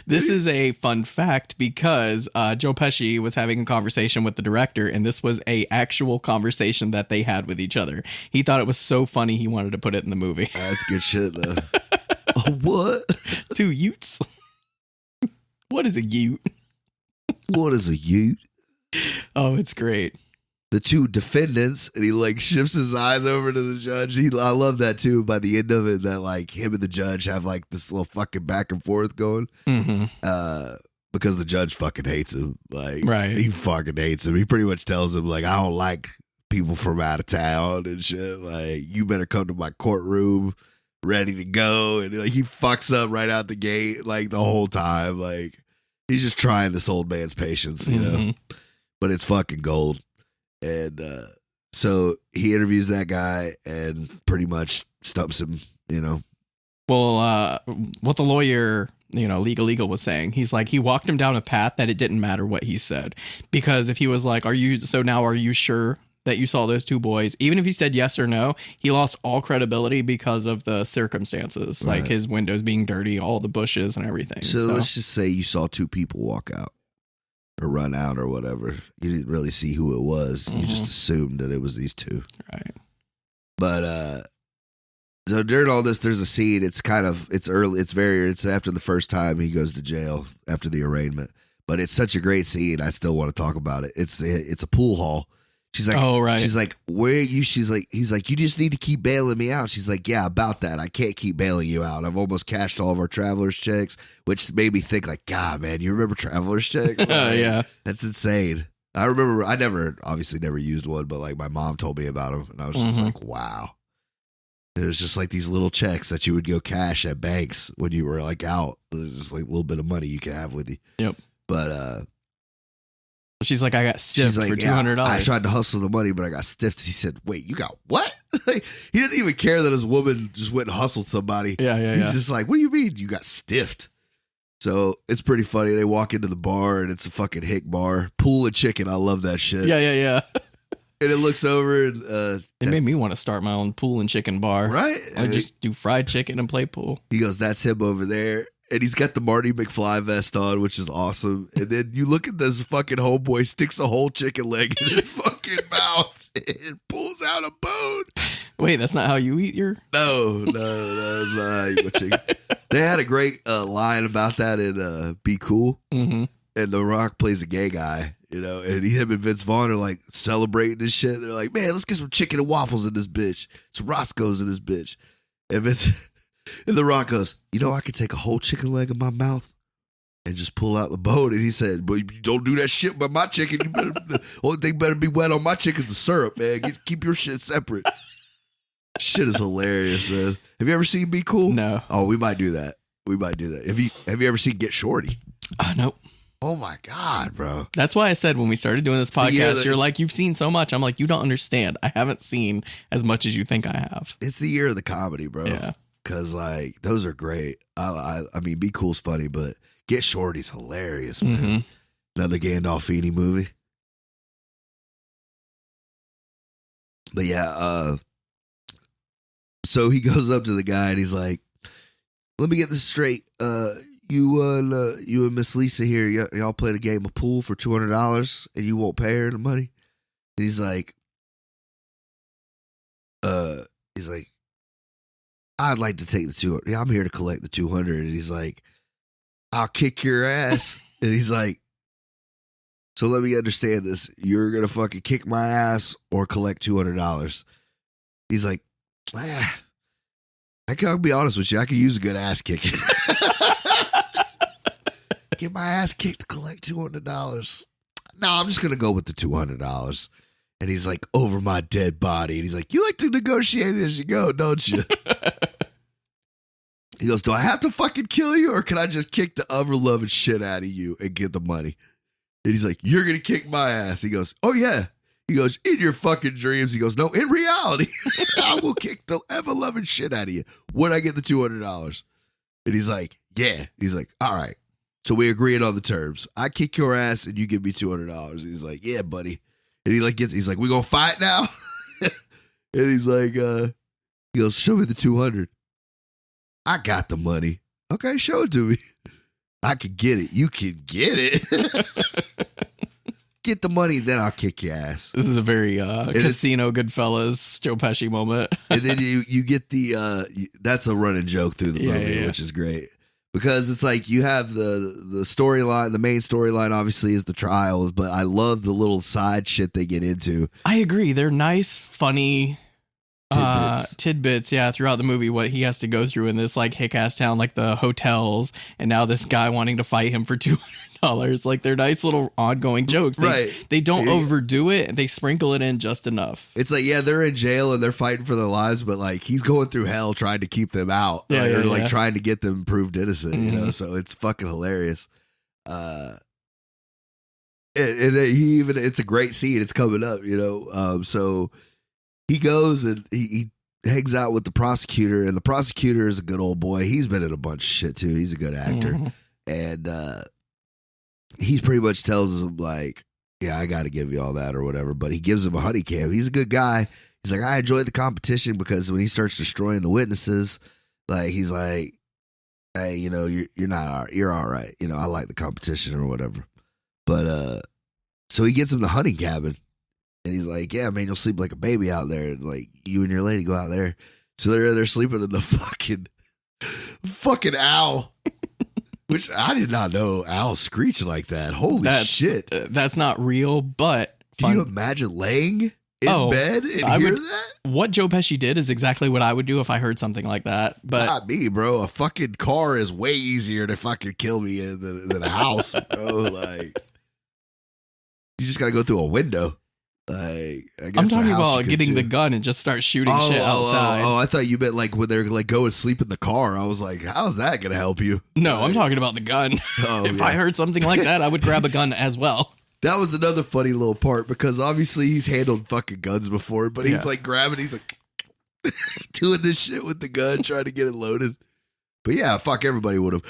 This is a fun fact because Joe Pesci was having a conversation with the director, and this was a actual conversation that they had with each other. He thought it was so funny he wanted to put it in the movie. That's good shit, though. What? 2 Utes? What is a Ute? What is a Ute? Oh, it's great. The 2 defendants, and he like shifts his eyes over to the judge. I love that too. By the end of it, that like him and the judge have like this little fucking back and forth going. Because the judge fucking hates him. Like, right. He fucking hates him. He pretty much tells him like, I don't like people from out of town and shit. Like, you better come to my courtroom ready to go. And like he fucks up right out the gate like the whole time. Like he's just trying this old man's patience, you know. But it's fucking gold. And so he interviews that guy and pretty much stumps him, you know. Well, what the lawyer, you know, legal was saying, he's like, he walked him down a path that it didn't matter what he said. Because if he was like, are you sure that you saw those 2 boys? Even if he said yes or no, he lost all credibility because of the circumstances, right. Like his windows being dirty, all the bushes and everything. So let's just say you saw 2 people walk out. Or run out or whatever. You didn't really see who it was. You just assumed that it was these 2. Right. But so during all this, there's a scene. It's early. It's after the first time he goes to jail after the arraignment. But it's such a great scene. I still want to talk about it. It's a pool hall. She's like, oh, right. She's like, where are you? He's like, you just need to keep bailing me out. She's like, yeah, about that. I can't keep bailing you out. I've almost cashed all of our traveler's checks, which made me think like, God, man, you remember traveler's check? Like, yeah. That's insane. I remember, I obviously never used one, but like my mom told me about them and I was just like, wow. It was just like these little checks that you would go cash at banks when you were like out. There's just like a little bit of money you could have with you. Yep. But, she's like, I got stiffed for $200. Yeah, I tried to hustle the money, but I got stiffed. He said, wait, you got what? Like, he didn't even care that his woman just went and hustled somebody. Yeah. He's just like, what do you mean you got stiffed? So it's pretty funny. They walk into the bar and it's a fucking hick bar. Pool and chicken. I love that shit. Yeah. And it looks over and it made me want to start my own pool and chicken bar. Right? I just do fried chicken and play pool. He goes, that's him over there. And he's got the Marty McFly vest on, which is awesome. And then you look at this fucking homeboy, sticks a whole chicken leg in his fucking mouth and pulls out a bone. Wait, that's not how you eat your... No, that's not how you eat chicken. They had a great line about that in Be Cool. Mm-hmm. And The Rock plays a gay guy, you know, and him and Vince Vaughn are like celebrating this shit. They're like, man, let's get some chicken and waffles in this bitch. Some Roscoe's in this bitch. And The Rock goes, you know, I could take a whole chicken leg in my mouth and just pull out the bone. And he said, but you don't do that shit by my chicken. You better, the only thing better be wet on my chicken is the syrup, man. Keep your shit separate. Shit is hilarious, man. Have you ever seen Be Cool? No. Oh, we might do that. Have you ever seen Get Shorty? Nope. Oh my God, bro. That's why I said when we started doing this podcast, you're like, you've seen so much. I'm like, you don't understand. I haven't seen as much as you think I have. It's the year of the comedy, bro. Yeah. because like those are great. I mean, Be Cool's funny, but Get Shorty's hilarious, man. Mm-hmm. Another Gandolfini movie. But yeah, so he goes up to the guy and he's like, "Let me get this straight. You and Miss Lisa here, y'all played a game of pool for $200 and you won't pay her the money." And he's like, "I'd like to take the 200. Yeah, I'm here to collect the 200." And he's like, "I'll kick your ass." And he's like, "So let me understand this. You're gonna fucking kick my ass or collect $200. He's like, "I gotta be honest with you. I could use a good ass kick. Get my ass kicked to collect $200. No, I'm just gonna go with the $200. And he's like, "Over my dead body." And he's like, "You like to negotiate as you go, don't you?" He goes, "Do I have to fucking kill you or can I just kick the ever loving shit out of you and get the money?" And he's like, "You're going to kick my ass." He goes, "Oh yeah." He goes, "In your fucking dreams." He goes, "No, in reality, I will kick the ever loving shit out of you when I get the $200. And he's like, "Yeah." He's like, "All right. So we agreed on the terms. I kick your ass and you give me $200. He's like, "Yeah, buddy." And he's like, "We gonna fight now?" And he's like, he goes, "Show me the 200. I got the money." "Okay, show it to me." "I could get it." "You can get it." "Get the money, then I'll kick your ass." This is a very Casino Goodfellas Joe Pesci moment. And then you get that's a running joke through the movie, which is great. Because it's like you have the storyline, the main storyline obviously is the trials, but I love the little side shit they get into. I agree. They're nice, funny tidbits, throughout the movie, what he has to go through in this like hick-ass town, like the hotels, and now this guy wanting to fight him for $200. Like they're nice little ongoing jokes. They don't overdo it. They sprinkle it in just enough. It's like, they're in jail and they're fighting for their lives, but like he's going through hell trying to keep them out. Trying to get them proved innocent, you know? So it's fucking hilarious. It's a great scene. It's coming up, you know? So he goes and he hangs out with the prosecutor, and the prosecutor is a good old boy. He's been in a bunch of shit too. He's a good actor. And he pretty much tells him like, "Yeah, I got to give you all that," or whatever. But he gives him a honey cam. He's a good guy. He's like, "I enjoyed the competition," because when he starts destroying the witnesses, like he's like, "Hey, you know, you're all right. You know, I like the competition," or whatever. But so he gets him the honey cabin. And he's like, "Yeah, man, you'll sleep like a baby out there. Like you and your lady go out there." So they're sleeping in the fucking owl, which I did not know owls screech like that. Holy shit, that's not real. But can you imagine laying in bed and hear that? What Joe Pesci did is exactly what I would do if I heard something like that. But not me, bro. A fucking car is way easier to fucking kill me than a house, bro. Like you just gotta go through a window. I guess I'm talking about getting the gun and just start shooting shit outside. I thought you meant like when they're like go and sleep in the car. I was like, how's that gonna help you? No, I'm talking about the gun. If I heard something like that, I would grab a gun as well. That was another funny little part because obviously he's handled fucking guns before, but he's like grabbing, he's like doing this shit with the gun, trying to get it loaded. But yeah, fuck, everybody would have.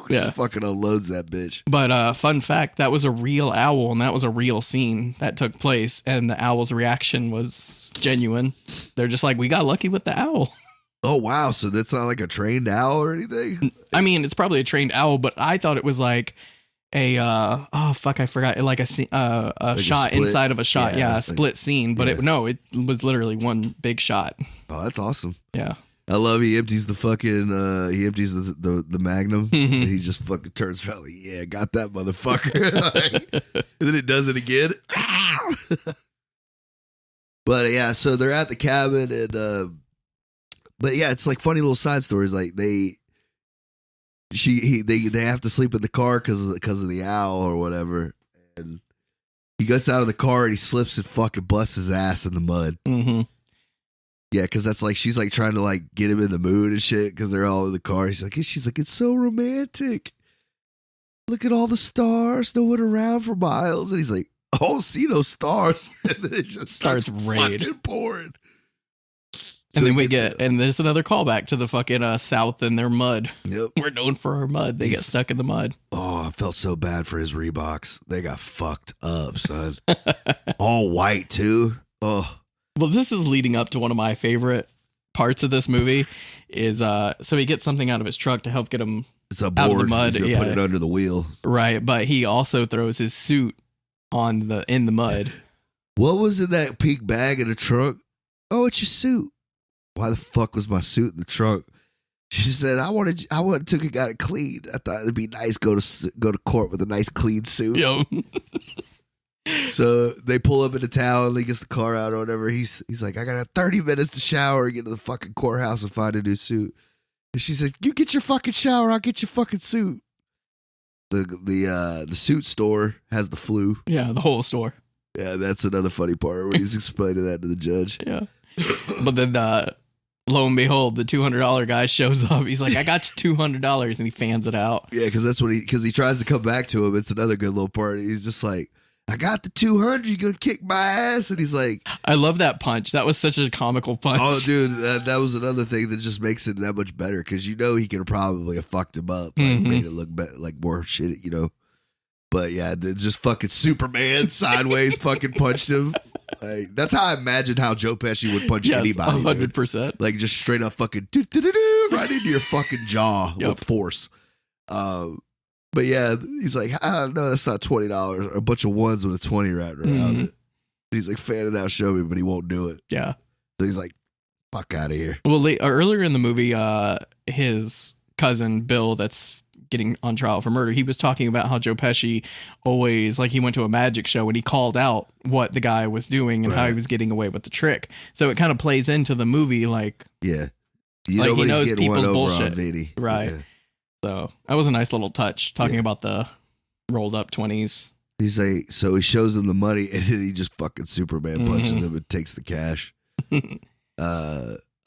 Just fucking unloads that bitch. But fun fact, that was a real owl, and that was a real scene that took place, and the owl's reaction was genuine. They're just like, "We got lucky with the owl." Oh, wow. So that's not like a trained owl or anything? I mean, it's probably a trained owl, but I thought it was like a, I forgot, like a shot inside of a shot. Yeah, a split scene. But it was literally one big shot. Oh, that's awesome. Yeah. I love he empties the fucking the Magnum and he just fucking turns around like, "Yeah, got that motherfucker." And then it does it again. But yeah, so they're at the cabin and but yeah, it's like funny little side stories. Like they have to sleep in the car because of the owl or whatever. And he gets out of the car and he slips and fucking busts his ass in the mud. Mm-hmm. Yeah, because that's like she's like trying to like get him in the mood and shit because they're all in the car. She's like, "It's so romantic. Look at all the stars. No one around for miles." And he's like, "Oh, see those stars." And then it just starts fucking pouring. And then we get, and there's another callback to the fucking South and their mud. Yep. We're known for our mud. They get stuck in the mud. Oh, I felt so bad for his Reeboks. They got fucked up, son. All white, too. Oh. Well, this is leading up to one of my favorite parts of this movie is, so he gets something out of his truck to help get him it's a board. out of the mud. He's gonna put it under the wheel. Right. But he also throws his suit in the mud. What was in that pink bag in the trunk? Oh, it's your suit. Why the fuck was my suit in the trunk? She said, I took it, got it cleaned. I thought it'd be nice go to court with a nice clean suit. Yo. So they pull up into town. He gets the car out or whatever. He's like, I got 30 minutes to shower and get to the fucking courthouse and find a new suit. And she said, you get your fucking shower. I'll get your fucking suit. The suit store has the flu. Yeah, the whole store. Yeah, that's another funny part when he's explaining that to the judge. Yeah. But then lo and behold, the $200 guy shows up. He's like, I got you $200, and he fans it out. Yeah, because he tries to come back to him. It's another good little part. He's just like, I got the 200. You gonna kick my ass? And he's like, I love that punch. That was such a comical punch. Oh, dude, that was another thing that just makes it that much better because he could probably have fucked him up, like made it look like more shit, But yeah, it's just fucking Superman sideways fucking punched him. Like, that's how I imagine how Joe Pesci would punch anybody. 100%. Dude. Like just straight up fucking right into your fucking jaw with force. But yeah, he's like, I don't know, that's not $20. A bunch of ones with a 20 wrapped around it. He's like, fan it out, show me, but he won't do it. Yeah. So he's like, fuck out of here. Well, earlier in the movie, his cousin Bill, that's getting on trial for murder, he was talking about how Joe Pesci always, like, he went to a magic show and he called out what the guy was doing and how he was getting away with the trick. So it kind of plays into the movie, like, yeah, he knows people's bullshit, Vinny. right? Yeah. So that was a nice little touch, talking about the rolled up 20s. He's like, so he shows him the money and then he just fucking Superman punches him and takes the cash.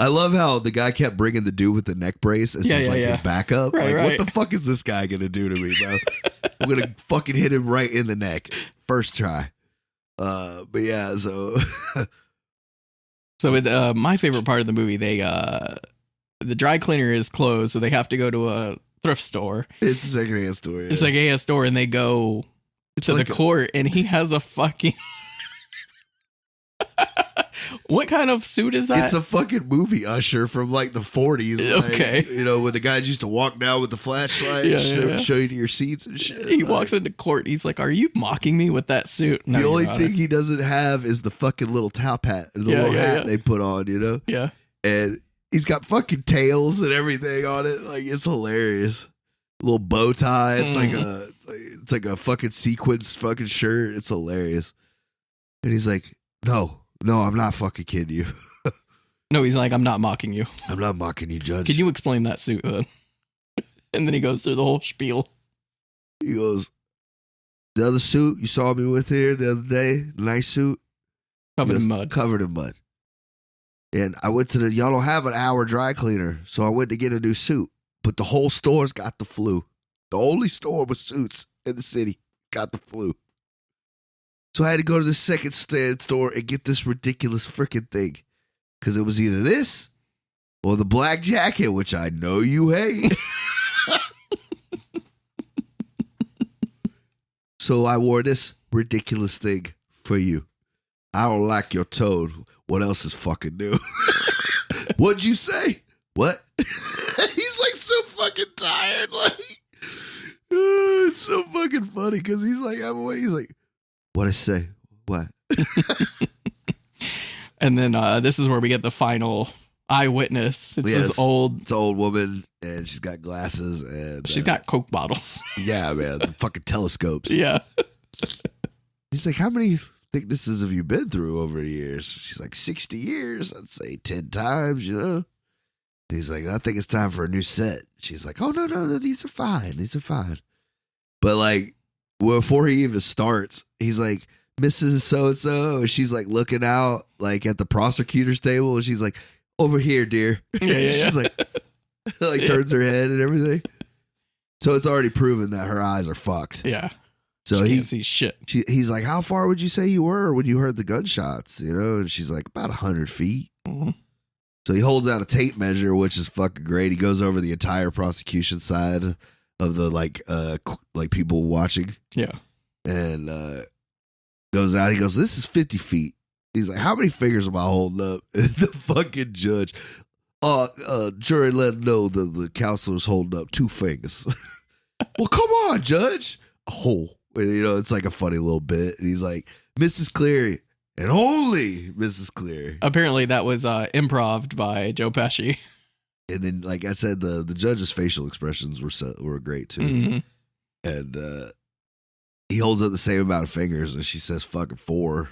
I love how the guy kept bringing the dude with the neck brace as his backup. Right, like, what the fuck is this guy gonna do to me, bro? I'm gonna fucking hit him right in the neck first try. But yeah, so so my favorite part of the movie, the dry cleaner is closed, so they have to go to a thrift store. It's a secondhand store. Yeah. It's like a store, and they go to the court, and he has a fucking. What kind of suit is that? It's a fucking movie usher from like the 40s. Okay. Like, when the guys used to walk down with the flashlight, show you to your seats and shit. He walks into court. He's like, "Are you mocking me with that suit?" No, the only thing he doesn't have is the fucking little top hat, the little hat they put on, Yeah. And he's got fucking tails and everything on it. Like, it's hilarious. Little bow tie. It's like a fucking sequins fucking shirt. It's hilarious. And he's like, No, I'm not fucking kidding you. No, he's like, I'm not mocking you. I'm not mocking you, Judge. Can you explain that suit then? And then he goes through the whole spiel. He goes, the other suit you saw me with here the other day, the nice suit. Covered in mud. Covered in mud. And I went to y'all don't have an hour dry cleaner, so I went to get a new suit. But the whole store's got the flu. The only store with suits in the city got the flu. So I had to go to the second store and get this ridiculous freaking thing. Because it was either this or the black jacket, which I know you hate. So I wore this ridiculous thing for you. I don't like your tone. What else is fucking new? What'd you say? What? He's like so fucking tired. Like, it's so fucking funny because he's like, what I say? What? And then this is where we get the final eyewitness. It's this old woman, and she's got glasses, and she's got Coke bottles. Yeah, man, the fucking telescopes. Yeah. He's like, how many thicknesses have you been through over the years? She's like, 60 years. I'd say 10 times, And he's like, I think it's time for a new set. She's like, oh, no, these are fine. These are fine. But like, before he even starts, he's like, Mrs. So-and-so, and she's like looking out like at the prosecutor's table, and she's like, over here, dear. Yeah. She's like turns her head and everything. So it's already proven that her eyes are fucked. Yeah. So he can't see shit. He's like, how far would you say you were when you heard the gunshots? And she's like, about 100 feet. Mm-hmm. So he holds out a tape measure, which is fucking great. He goes over the entire prosecution side of the like people watching. Yeah. And goes out. He goes, "This is 50 feet." He's like, "How many fingers am I holding up?" And the fucking judge, jury let him know that the counselor's holding up 2 fingers. Well, come on, judge. Oh, you know, it's like a funny little bit. And he's like, "Mrs. Cleary, and only Mrs. Cleary." Apparently that was improv'd by Joe Pesci. And then, like I said, the judge's facial expressions were great too. Mm-hmm. And he holds up the same amount of fingers, and she says fucking 4.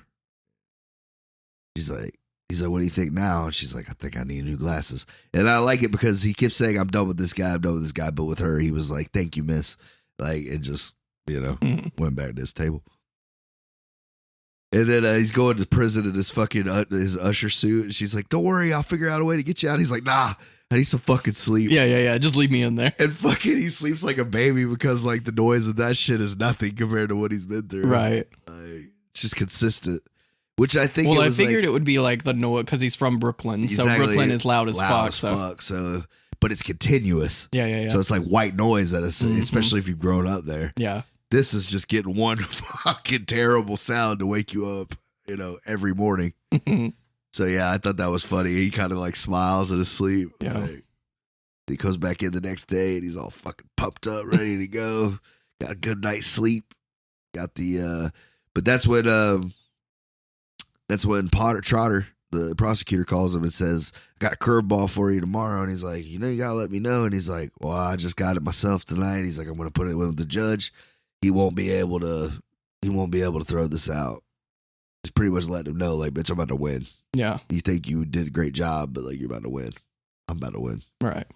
He's like, "What do you think now?" And she's like, "I think I need new glasses." And I like it because he kept saying, "I'm done with this guy, I'm done with this guy." But with her, he was like, "Thank you, miss." Like, it just, you know, went back to his table. And then he's going to prison in his fucking his usher suit. And she's like, "Don't worry, I'll figure out a way to get you out." He's like, "Nah, I need some fucking sleep." Yeah. Just leave me in there. And fucking he sleeps like a baby because like the noise of that shit is nothing compared to what he's been through. Right. It's just consistent. Which I think I figured it would be like the noise because he's from Brooklyn. Exactly, so Brooklyn is loud as fuck. So, but it's continuous. Yeah. So it's like white noise at especially if you've grown up there. Yeah. This is just getting one fucking terrible sound to wake you up, you know, every morning. So yeah, I thought that was funny. He kind of like smiles in his sleep. Yeah. Like, he comes back in the next day and he's all fucking pumped up, ready to go. Got a good night's sleep. Got the but that's when Trotter, the prosecutor, calls him and says, "I got a curveball for you tomorrow." And he's like, "You know, you got to let me know." And he's like, "Well, I just got it myself tonight." He's like, "I'm going to put it with the judge. He won't be able to throw this out." He's pretty much letting him know, like, "Bitch, I'm about to win. Yeah. You think you did a great job, but like, you're about to win. I'm about to win." Right.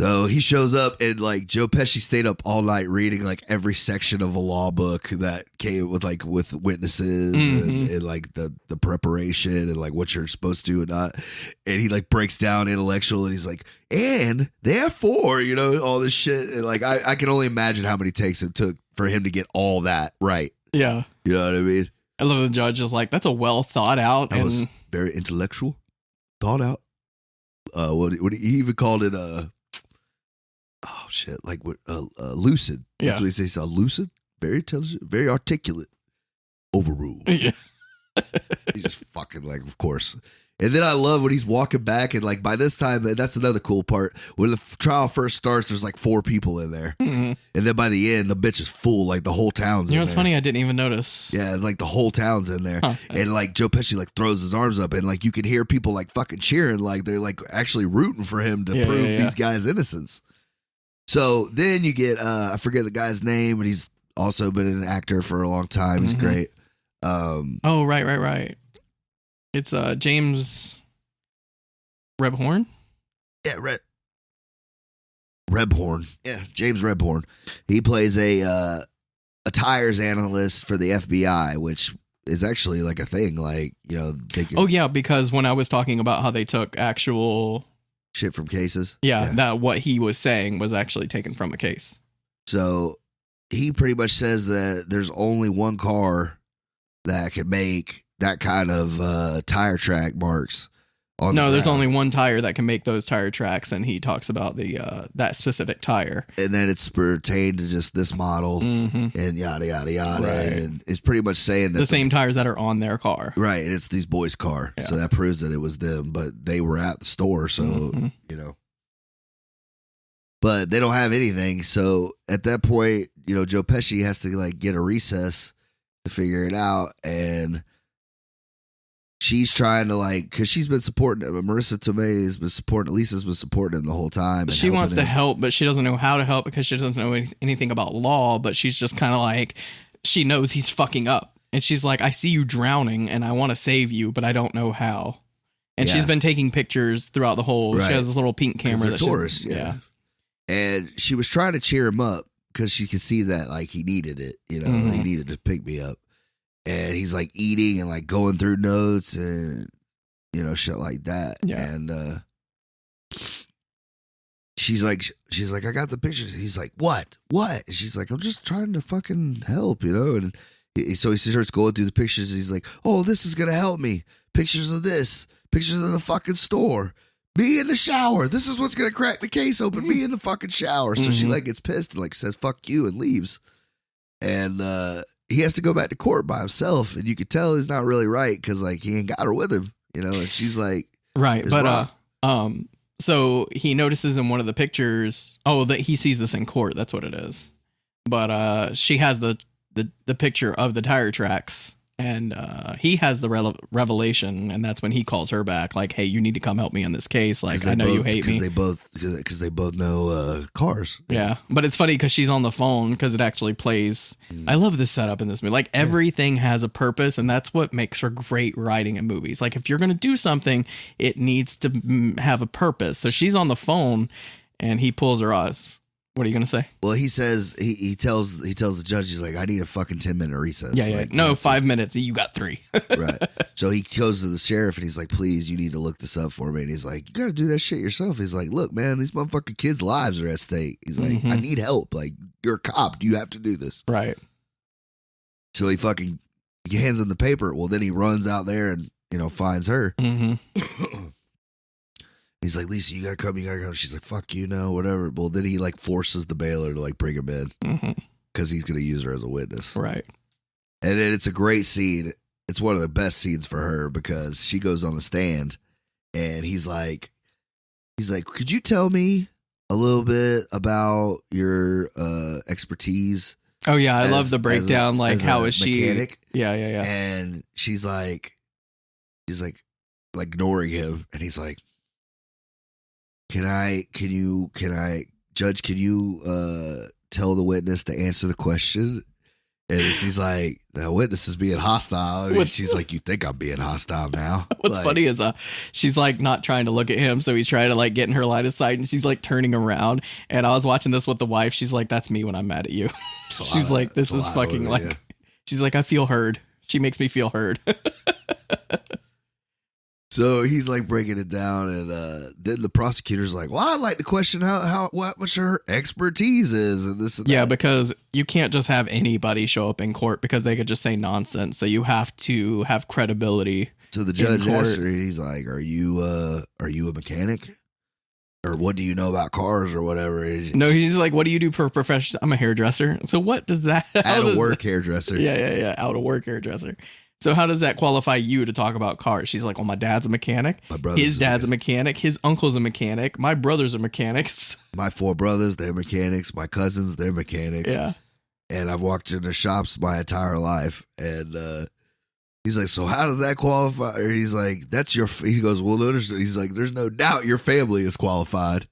So he shows up and like Joe Pesci stayed up all night reading like every section of a law book that came with witnesses and like the preparation and like what you're supposed to do and not. And he like breaks down intellectual and he's like, "And therefore," you know, all this shit. And like I can only imagine how many takes it took for him to get all that right. Yeah. You know what I mean? I love the judge is like, "That's a well thought out." That was very intellectual, thought out. What he even called it oh shit, like lucid. That's Yeah. what he says. Lucid, very intelligent, very articulate. Overruled. Yeah. He just fucking like, of course. And then I love when he's walking back and like by this time, that's another cool part. When the trial first starts, there's like 4 people in there. And then by the end, the bitch is full. Like the whole town's in there. You know what's funny? I didn't even notice. Yeah, like the whole town's in there. Huh. And like Joe Pesci like throws his arms up and like you can hear people like fucking cheering. Like they're like actually rooting for him to prove these guys' innocence. So then you get, I forget the guy's name, but he's also been an actor for a long time. He's great. Oh, right. It's James Rebhorn? Yeah, Rebhorn. Yeah, James Rebhorn. He plays a tires analyst for the FBI, which is actually like a thing. Like, you know, they can... Oh, yeah, because when I was talking about how they took actual... shit from cases. Yeah, that what he was saying was actually taken from a case. So he pretty much says that there's only one car that can make that kind of tire track marks. No, there's only one tire that can make those tire tracks, and he talks about the that specific tire. And then it's pertained to just this model and yada, yada, yada. Right. And it's pretty much saying that the same tires that are on their car. Right. And it's these boys' car. Yeah. So that proves that it was them, but they were at the store. So, you know. But they don't have anything. So at that point, you know, Joe Pesci has to like get a recess to figure it out. And she's trying to like, because she's been supporting him. Marissa Tomei has been supporting, Lisa's been supporting him the whole time. She wants to help, but she doesn't know how to help because she doesn't know anything about law. But she's just kind of like, she knows he's fucking up. And she's like, "I see you drowning and I want to save you, but I don't know how." And she's been taking pictures throughout the whole, she has this little pink camera. That tourists, yeah. And she was trying to cheer him up because she could see that like he needed it, you know, he needed to pick me up. And he's like eating and like going through notes and, you know, shit like that. Yeah. And she's like, "I got the pictures." He's like, What? And she's like, "I'm just trying to fucking help, you know?" And so he starts going through the pictures. He's like, "Oh, this is going to help me. Pictures of this, Pictures in the fucking store. Me in the shower. This is what's gonna crack the case open. Me in the fucking shower. So she like gets pissed and like says fuck you and leaves. And he has to go back to court by himself, and you could tell he's not really right because like he ain't got her with him, and she's like, right, but so he notices in one of the pictures, that he sees this in court. That's what it is. But she has the picture of the tire tracks, and he has the revelation, and that's when he calls her back, like, "Hey, you need to come help me in this case. Like, I know you hate me." Because they both know cars. Yeah, but it's funny because she's on the phone because it actually plays. I love this setup in this movie. Like everything has a purpose, and that's what makes for great writing in movies. Like if you're gonna do something, it needs to have a purpose. So she's on the phone, and he pulls her off. What are you gonna say? Well, he says he tells the judge, he's like, I need a fucking 10-minute recess. Yeah. Like, no, 5 minutes. You got 3. Right. So he goes to the sheriff and he's like, please, you need to look this up for me. And he's like, you gotta do that shit yourself. He's like, look, man, these motherfucking kids' lives are at stake. He's like, I need help. Like, you're a cop. You have to do this. Right. So he hands him the paper. Well, then he runs out there and finds her. He's like, Lisa, you gotta come. She's like, fuck you, no, whatever. Well, then he like forces the bailiff to like bring him in because he's gonna use her as a witness. Right. And then it's a great scene. It's one of the best scenes for her because she goes on the stand and he's like, could you tell me a little bit about your expertise? Oh yeah, I love the breakdown. Like, how is she? Mechanic? Yeah. And she's like ignoring him, and he's like, Can you Judge, can you tell the witness to answer the question? And she's like, the witness is being hostile. And she's like, you think I'm being hostile now? What's funny is she's like not trying to look at him, so he's trying to like get in her line of sight, and she's like turning around. And I was watching this with the wife. She's like, that's me when I'm mad at you. She's like, this is fucking like, yeah. She's like, I feel heard. She makes me feel heard. So he's like breaking it down, and then the prosecutor's like, well, I'd like to question what much her expertise is, and this and that. Yeah, that. because you can't just have anybody show up in court because they could just say nonsense. So you have to have credibility. So the judge asked her, he's like, are you a mechanic? Or what do you know about cars or whatever? No, he's like, what do you do for a profession? I'm a hairdresser. So what does that... Out of work hairdresser. Yeah. Out of work hairdresser. So how does that qualify you to talk about cars? She's like, well, my dad's a mechanic. His dad's a mechanic. His uncle's a mechanic. My brothers are mechanics. My 4 brothers, they're mechanics. My cousins, they're mechanics. Yeah. And I've walked into shops my entire life. And he's like, so how does that qualify? Or he's like, he goes, well, he's like, there's no doubt your family is qualified.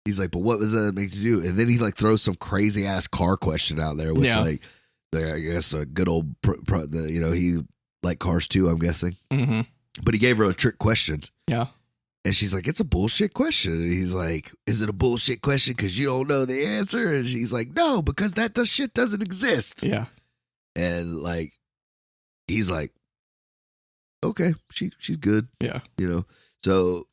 He's like, but what does that make you do? And then he like throws some crazy ass car question out there, which like, I guess a good old, he like cars too, I'm guessing. But he gave her a trick question. Yeah. And she's like, it's a bullshit question. And he's like, is it a bullshit question because you don't know the answer? And she's like, no, because that shit doesn't exist. Yeah. And like, he's like, okay, she's good. Yeah. So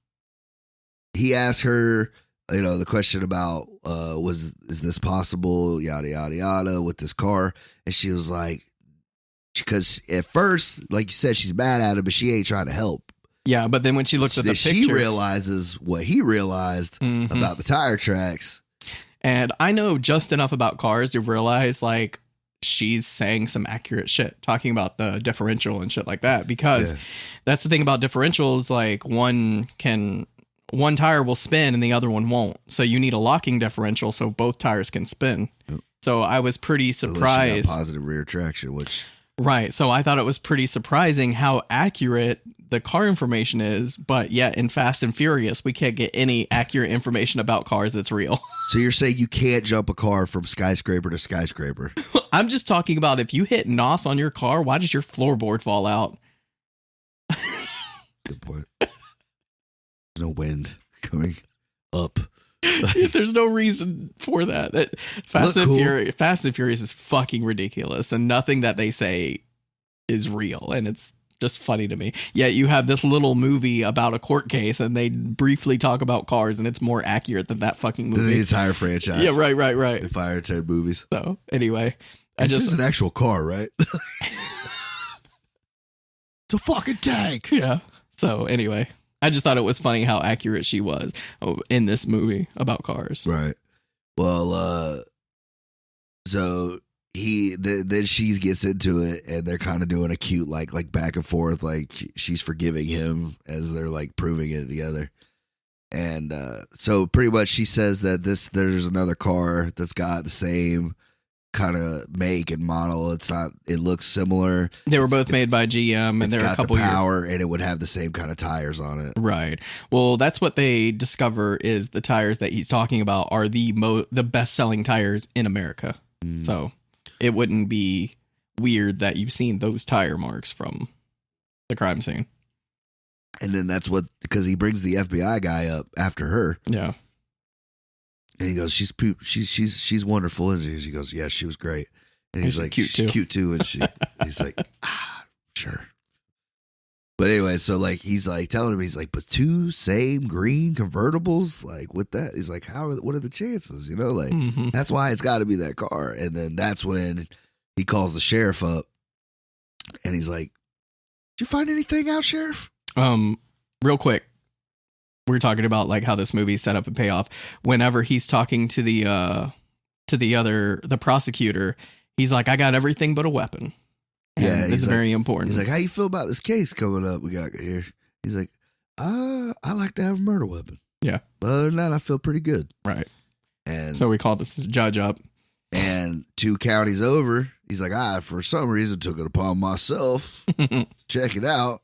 he asked her, the question about, is this possible? Yada, yada, yada with this car. And she was like, because at first, like you said, she's mad at him, but she ain't trying to help. Yeah, but then when she looks at the picture, she realizes what he realized about the tire tracks. And I know just enough about cars to realize, like, she's saying some accurate shit, talking about the differential and shit like that. Because that's the thing about differentials, like, one tire will spin and the other one won't. So you need a locking differential so both tires can spin. Yep. So I was pretty surprised. You got positive rear traction, which... Right. So I thought it was pretty surprising how accurate the car information is, but yet in Fast and Furious, we can't get any accurate information about cars that's real. So you're saying you can't jump a car from skyscraper to skyscraper? I'm just talking about if you hit NOS on your car, why does your floorboard fall out? Good point. No wind coming up. There's no reason for that. Fast and Furious is fucking ridiculous, and nothing that they say is real, and it's just funny to me. Yet you have this little movie about a court case, and they briefly talk about cars, and it's more accurate than that fucking movie. The entire franchise. Yeah, right. The Fire Type movies. So anyway, this is an actual car, right? It's a fucking tank. Yeah. So anyway. I just thought it was funny how accurate she was in this movie about cars. Right. Well, so then she gets into it, and they're kind of doing a cute like back and forth, like she's forgiving him as they're like proving it together. And so pretty much she says that there's another car that's got the same kind of make and model. It looks similar. They were both made by GM, and they're a couple power, and it would have the same kind of tires on it. Right. Well, that's what they discover is the tires that he's talking about are the best selling tires in America. So it wouldn't be weird that you've seen those tire marks from the crime scene. And then because he brings the FBI guy up after her. Yeah. And he goes, she's wonderful, isn't she? She goes, yeah, she was great. And he's like, she's cute too. And he's like, sure. But anyway, so like, he's like telling him, he's like, but 2 same green convertibles, like with that, he's like, what are the chances? You know, like that's why it's got to be that car. And then that's when he calls the sheriff up, and he's like, did you find anything out, Sheriff? Real quick. We're talking about like how this movie set up and payoff. Whenever he's talking to the prosecutor, he's like, I got everything but a weapon. And it's very important. He's like, how you feel about this case coming up we got here? He's like, I like to have a murder weapon. Yeah. But other than that, I feel pretty good. Right. And so we called this judge up. And 2 counties over, he's like, I, for some reason, took it upon myself. Check it out.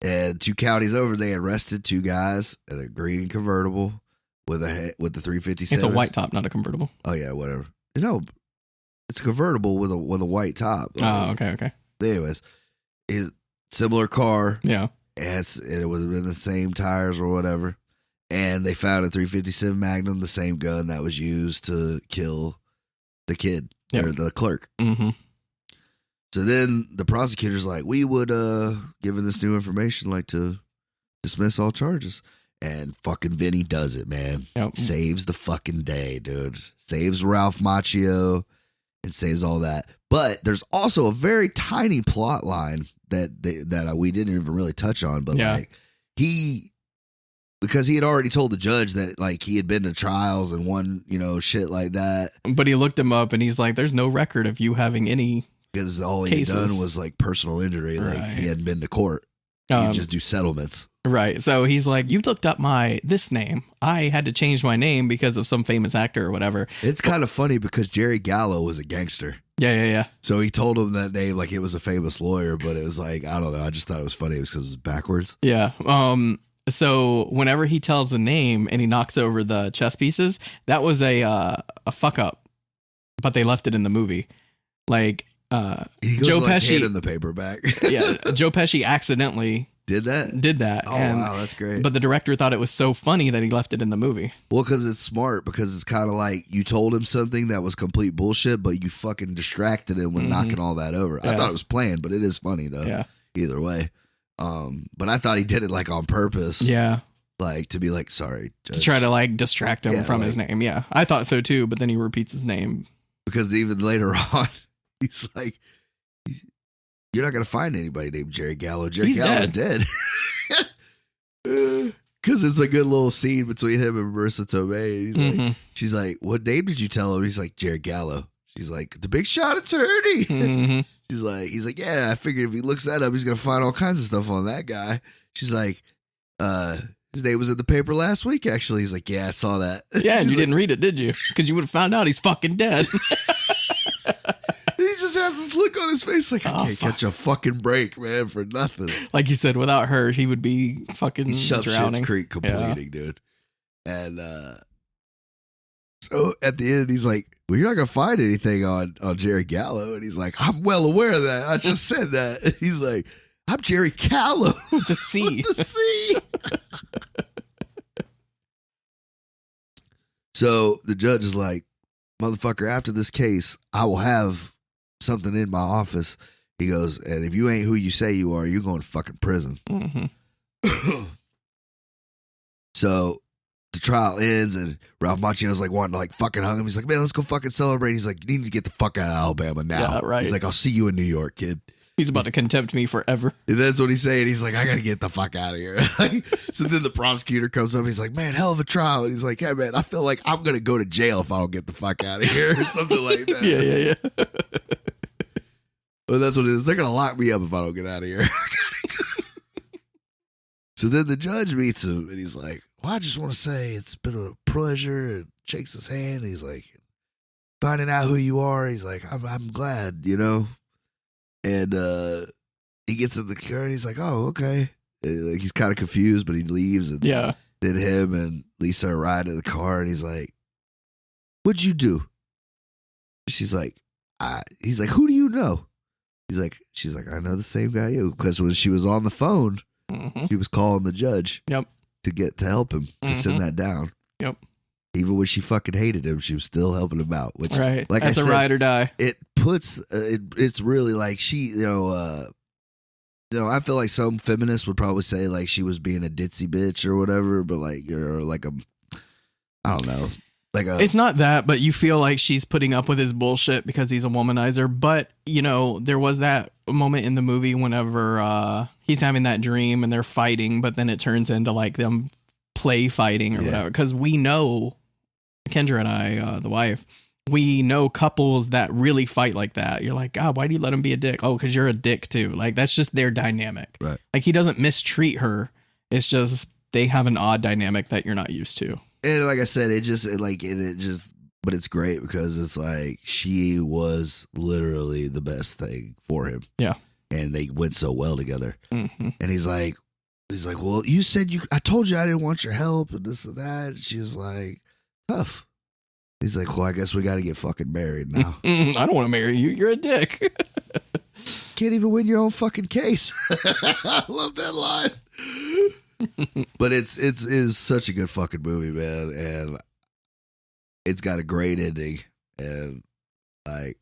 And 2 counties over, they arrested 2 guys in a green convertible with the 357. It's a white top, not a convertible. Oh yeah, whatever. No, it's a convertible with a white top. Oh, okay. Anyways, similar car. Yeah. And it was in the same tires or whatever. And they found a 357 Magnum, the same gun that was used to kill the kid or the clerk. Mm-hmm. So then the prosecutor's like, we would, given this new information, like to dismiss all charges. And fucking Vinny does it, man. Yep. Saves the fucking day, dude. Saves Ralph Macchio and saves all that. But there's also a very tiny plot line that we didn't even really touch on. But like because he had already told the judge that like he had been to trials and won, shit like that. But he looked him up and he's like, there's no record of you having any because all he had done was like personal injury. Like he hadn't been to court. You just do settlements. Right. So he's like, you looked up this name. I had to change my name because of some famous actor or whatever. It's kind of funny because Jerry Gallo was a gangster. Yeah. So he told him that name like it was a famous lawyer, but it was like, I don't know. I just thought it was funny. It was because it was backwards. Yeah. So whenever he tells the name and he knocks over the chess pieces, that was a fuck up, but they left it in the movie. Like, he goes Joe like Pesci in the paperback. Yeah, Joe Pesci accidentally did that. Oh, wow, that's great. But the director thought it was so funny that he left it in the movie. Well, because it's smart, because it's kind of like you told him something that was complete bullshit, but you fucking distracted him with knocking all that over. Yeah. I thought it was planned, but it is funny though. Yeah. Either way. But I thought he did it like on purpose. Yeah. Like to be like, sorry, Judge. To try to like distract him from his name. Yeah. I thought so too, but then he repeats his name. Because even later on, he's like, you're not going to find anybody named Jerry Gallo. Jerry Gallo's dead. Because it's a good little scene between him and Marissa Tomei. He's like, she's like, what name did you tell him? He's like, Jerry Gallo. She's like, the big shot attorney. He's like, yeah, I figured if he looks that up, he's going to find all kinds of stuff on that guy. She's like, his name was in the paper last week, actually. He's like, yeah, I saw that. Yeah, and you didn't read it, did you? Because you would have found out he's fucking dead. He just has this look on his face like, I can't catch a fucking break, man, for nothing. Like you said, without her, he would be fucking drowning. Schitt's Creek completing, dude. And so at the end, he's like, well, you're not going to find anything on Jerry Gallo. And he's like, I'm well aware of that. I just said that. He's like, I'm Jerry Gallo. With the C. With the C. So the judge is like, motherfucker, after this case, I will have something in my office. He goes, and if you ain't who you say you are, you're going to fucking prison. So the trial ends, and Ralph Macchio's like wanting to like fucking hug him. He's like, man, let's go fucking celebrate. He's like, you need to get the fuck out of Alabama now. Yeah, right. He's like, I'll see you in New York, kid. He's about to contempt me forever. And that's what he's saying. He's like, I got to get the fuck out of here. So then the prosecutor comes up. He's like, man, hell of a trial. And he's like, hey, man, I feel like I'm going to go to jail if I don't get the fuck out of here or something like that. Yeah. Well, that's what it is. They're going to lock me up if I don't get out of here. So then the judge meets him and he's like, well, I just want to say it's been a pleasure. And shakes his hand. He's like, finding out who you are. He's like, I'm glad, you know. And he gets in the car and he's like, oh, okay. And like, he's kind of confused, but he leaves. And then him and Lisa are riding in the car and he's like, what'd you do? She's like, he's like, who do you know? She's like, I know the same guy you. Because when she was on the phone, he was calling the judge to help him to send that down. Yep. Even when she fucking hated him, she was still helping him out. Which, right. Like that's I said, a ride or die. It puts it's really like she, I feel like some feminists would probably say like she was being a ditzy bitch or whatever, but like, or like I don't know. It's not that, but you feel like she's putting up with his bullshit because he's a womanizer. But, there was that moment in the movie whenever he's having that dream and they're fighting, but then it turns into like them play fighting or whatever. Because we know, Kendra and I, the wife, we know couples that really fight like that. You're like, God, why do you let him be a dick? Oh, because you're a dick too. Like, that's just their dynamic. Right. Like, he doesn't mistreat her. It's just they have an odd dynamic that you're not used to. And like I said, but it's great because it's like she was literally the best thing for him. Yeah. And they went so well together. Mm-hmm. And he's like, well, you said I told you I didn't want your help and this and that. And she was like, tough. He's like, well, I guess we got to get fucking married now. I don't want to marry you. You're a dick. Can't even win your own fucking case. I love that line. But it's such a good fucking movie, man, and it's got a great ending, and like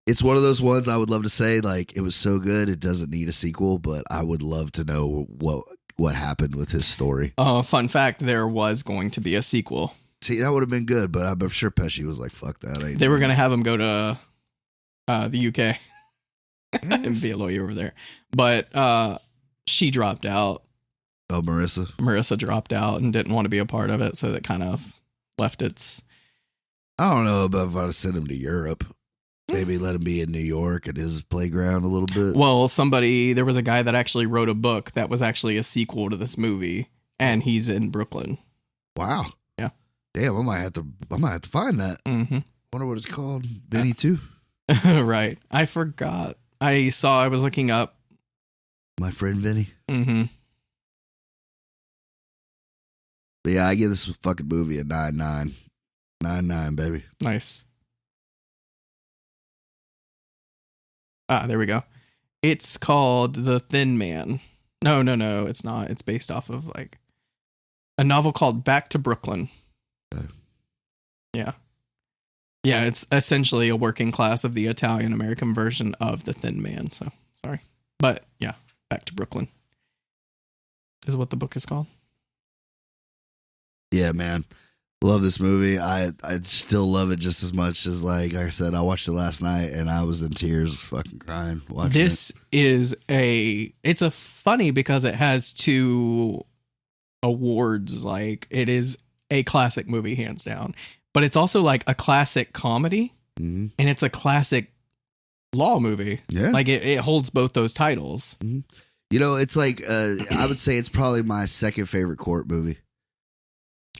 it's one of those ones I would love to say like it was so good it doesn't need a sequel, but I would love to know what happened with his story. Fun fact: there was going to be a sequel. See, that would have been good, but I'm sure Pesci was like, "Fuck that." They were gonna have him go to the UK and be a lawyer over there, but she dropped out. Oh, Marissa? Marissa dropped out and didn't want to be a part of it, so that kind of left its... I don't know about if I'd send him to Europe. Maybe let him be in New York at his playground a little bit. Well, there was a guy that actually wrote a book that was actually a sequel to this movie, and he's in Brooklyn. Wow. Yeah. Damn, I might have to find that. Mm-hmm. Wonder what it's called. Vinny too. Right. I forgot. I was looking up. My friend Vinny. Mm-hmm. But yeah, I give this fucking movie a 9.9. 9.9, baby. Nice. There we go. It's called The Thin Man. No, it's not. It's based off of like a novel called Back to Brooklyn. Okay. Yeah. Yeah, it's essentially a working class of the Italian American version of The Thin Man. So, sorry. But yeah, Back to Brooklyn is what the book is called. Yeah, man. Love this movie. I still love it just as much as like I said, I watched it last night and I was in tears fucking crying watching this is it's a funny because it has 2 awards. Like it is a classic movie hands down, but it's also like a classic comedy and it's a classic law movie. Yeah. Like it holds both those titles. Mm-hmm. It's like I would say it's probably my second favorite court movie.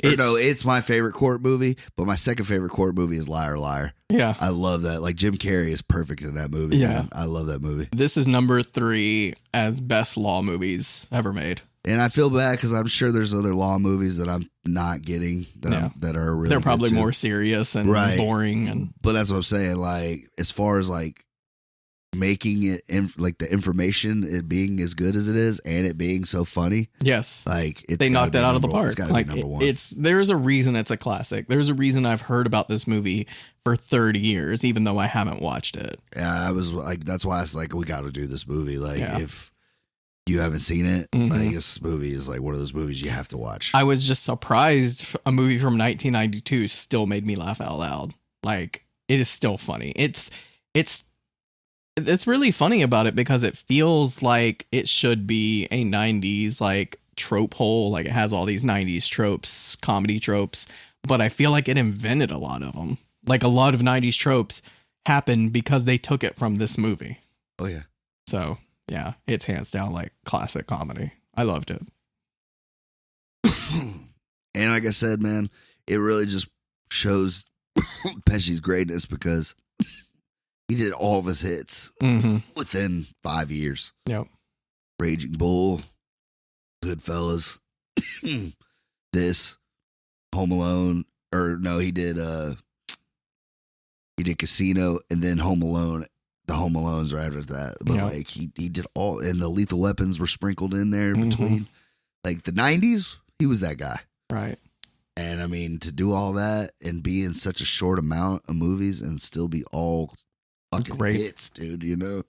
It's my favorite court movie, but my second favorite court movie is Liar Liar. Yeah. I love that. Like Jim Carrey is perfect in that movie. Yeah. Man. I love that movie. This is number 3 as best law movies ever made. And I feel bad because I'm sure there's other law movies that I'm not getting that are really they're probably more serious and boring. But that's what I'm saying. Like as far as like making it like the information it being as good as it is and it being so funny, yes, like they knocked it out of the park. It's gotta be number 1. There's a reason it's a classic. There's a reason I've heard about this movie for 30 years even though I haven't watched it. Yeah, I was like, that's why it's like we got to do this movie. Like if you haven't seen it, like this movie is like one of those movies you have to watch. I was just surprised a movie from 1992 still made me laugh out loud. Like it is still funny. It's it's really funny about it because it feels like it should be a 90s like trope hole. Like it has all these 90s tropes, comedy tropes, but I feel like it invented a lot of them. Like a lot of 90s tropes happened because they took it from this movie. Oh, yeah. So, yeah, it's hands down like classic comedy. I loved it. And like I said, man, it really just shows Pesci's greatness because he did all of his hits within 5 years. Yep. Raging Bull, Goodfellas, this, Home Alone, or no, he did Casino and then Home Alone. The Home Alones right after that. But like he did all, and the Lethal Weapons were sprinkled in there between. Like the 90s, he was that guy. Right. And I mean, to do all that and be in such a short amount of movies and still be all fucking great hits, dude, you know?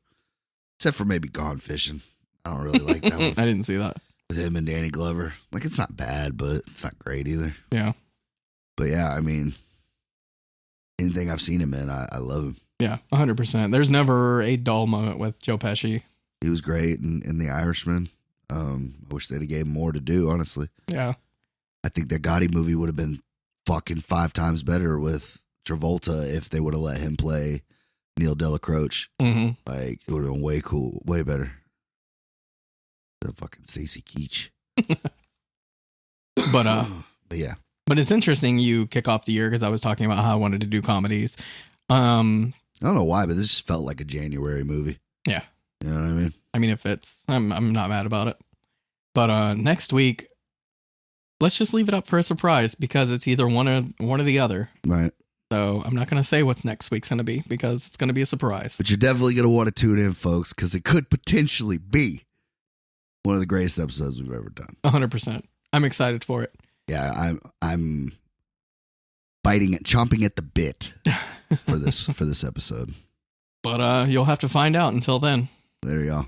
Except for maybe Gone Fishing. I don't really like that one. I didn't see that. With him and Danny Glover. Like, it's not bad, but it's not great either. Yeah. But yeah, I mean, anything I've seen him in, I love him. Yeah, 100%. There's never a dull moment with Joe Pesci. He was great in The Irishman. I wish they'd have gave him more to do, honestly. Yeah. I think that Gotti movie would have been fucking 5 times better with Travolta if they would have let him play Neil Delacroix. Like, it would have been way cool, way better than fucking Stacy Keach. But yeah. But it's interesting you kick off the year because I was talking about how I wanted to do comedies. I don't know why, but this just felt like a January movie. Yeah. You know what I mean? I mean, it fits. I'm not mad about it. But next week, let's just leave it up for a surprise because it's either one or the other. Right. So I'm not going to say what next week's going to be because it's going to be a surprise. But you're definitely going to want to tune in, folks, because it could potentially be one of the greatest episodes we've ever done. 100%. I'm excited for it. Yeah, I'm chomping at the bit for this episode. But you'll have to find out until then. There you go.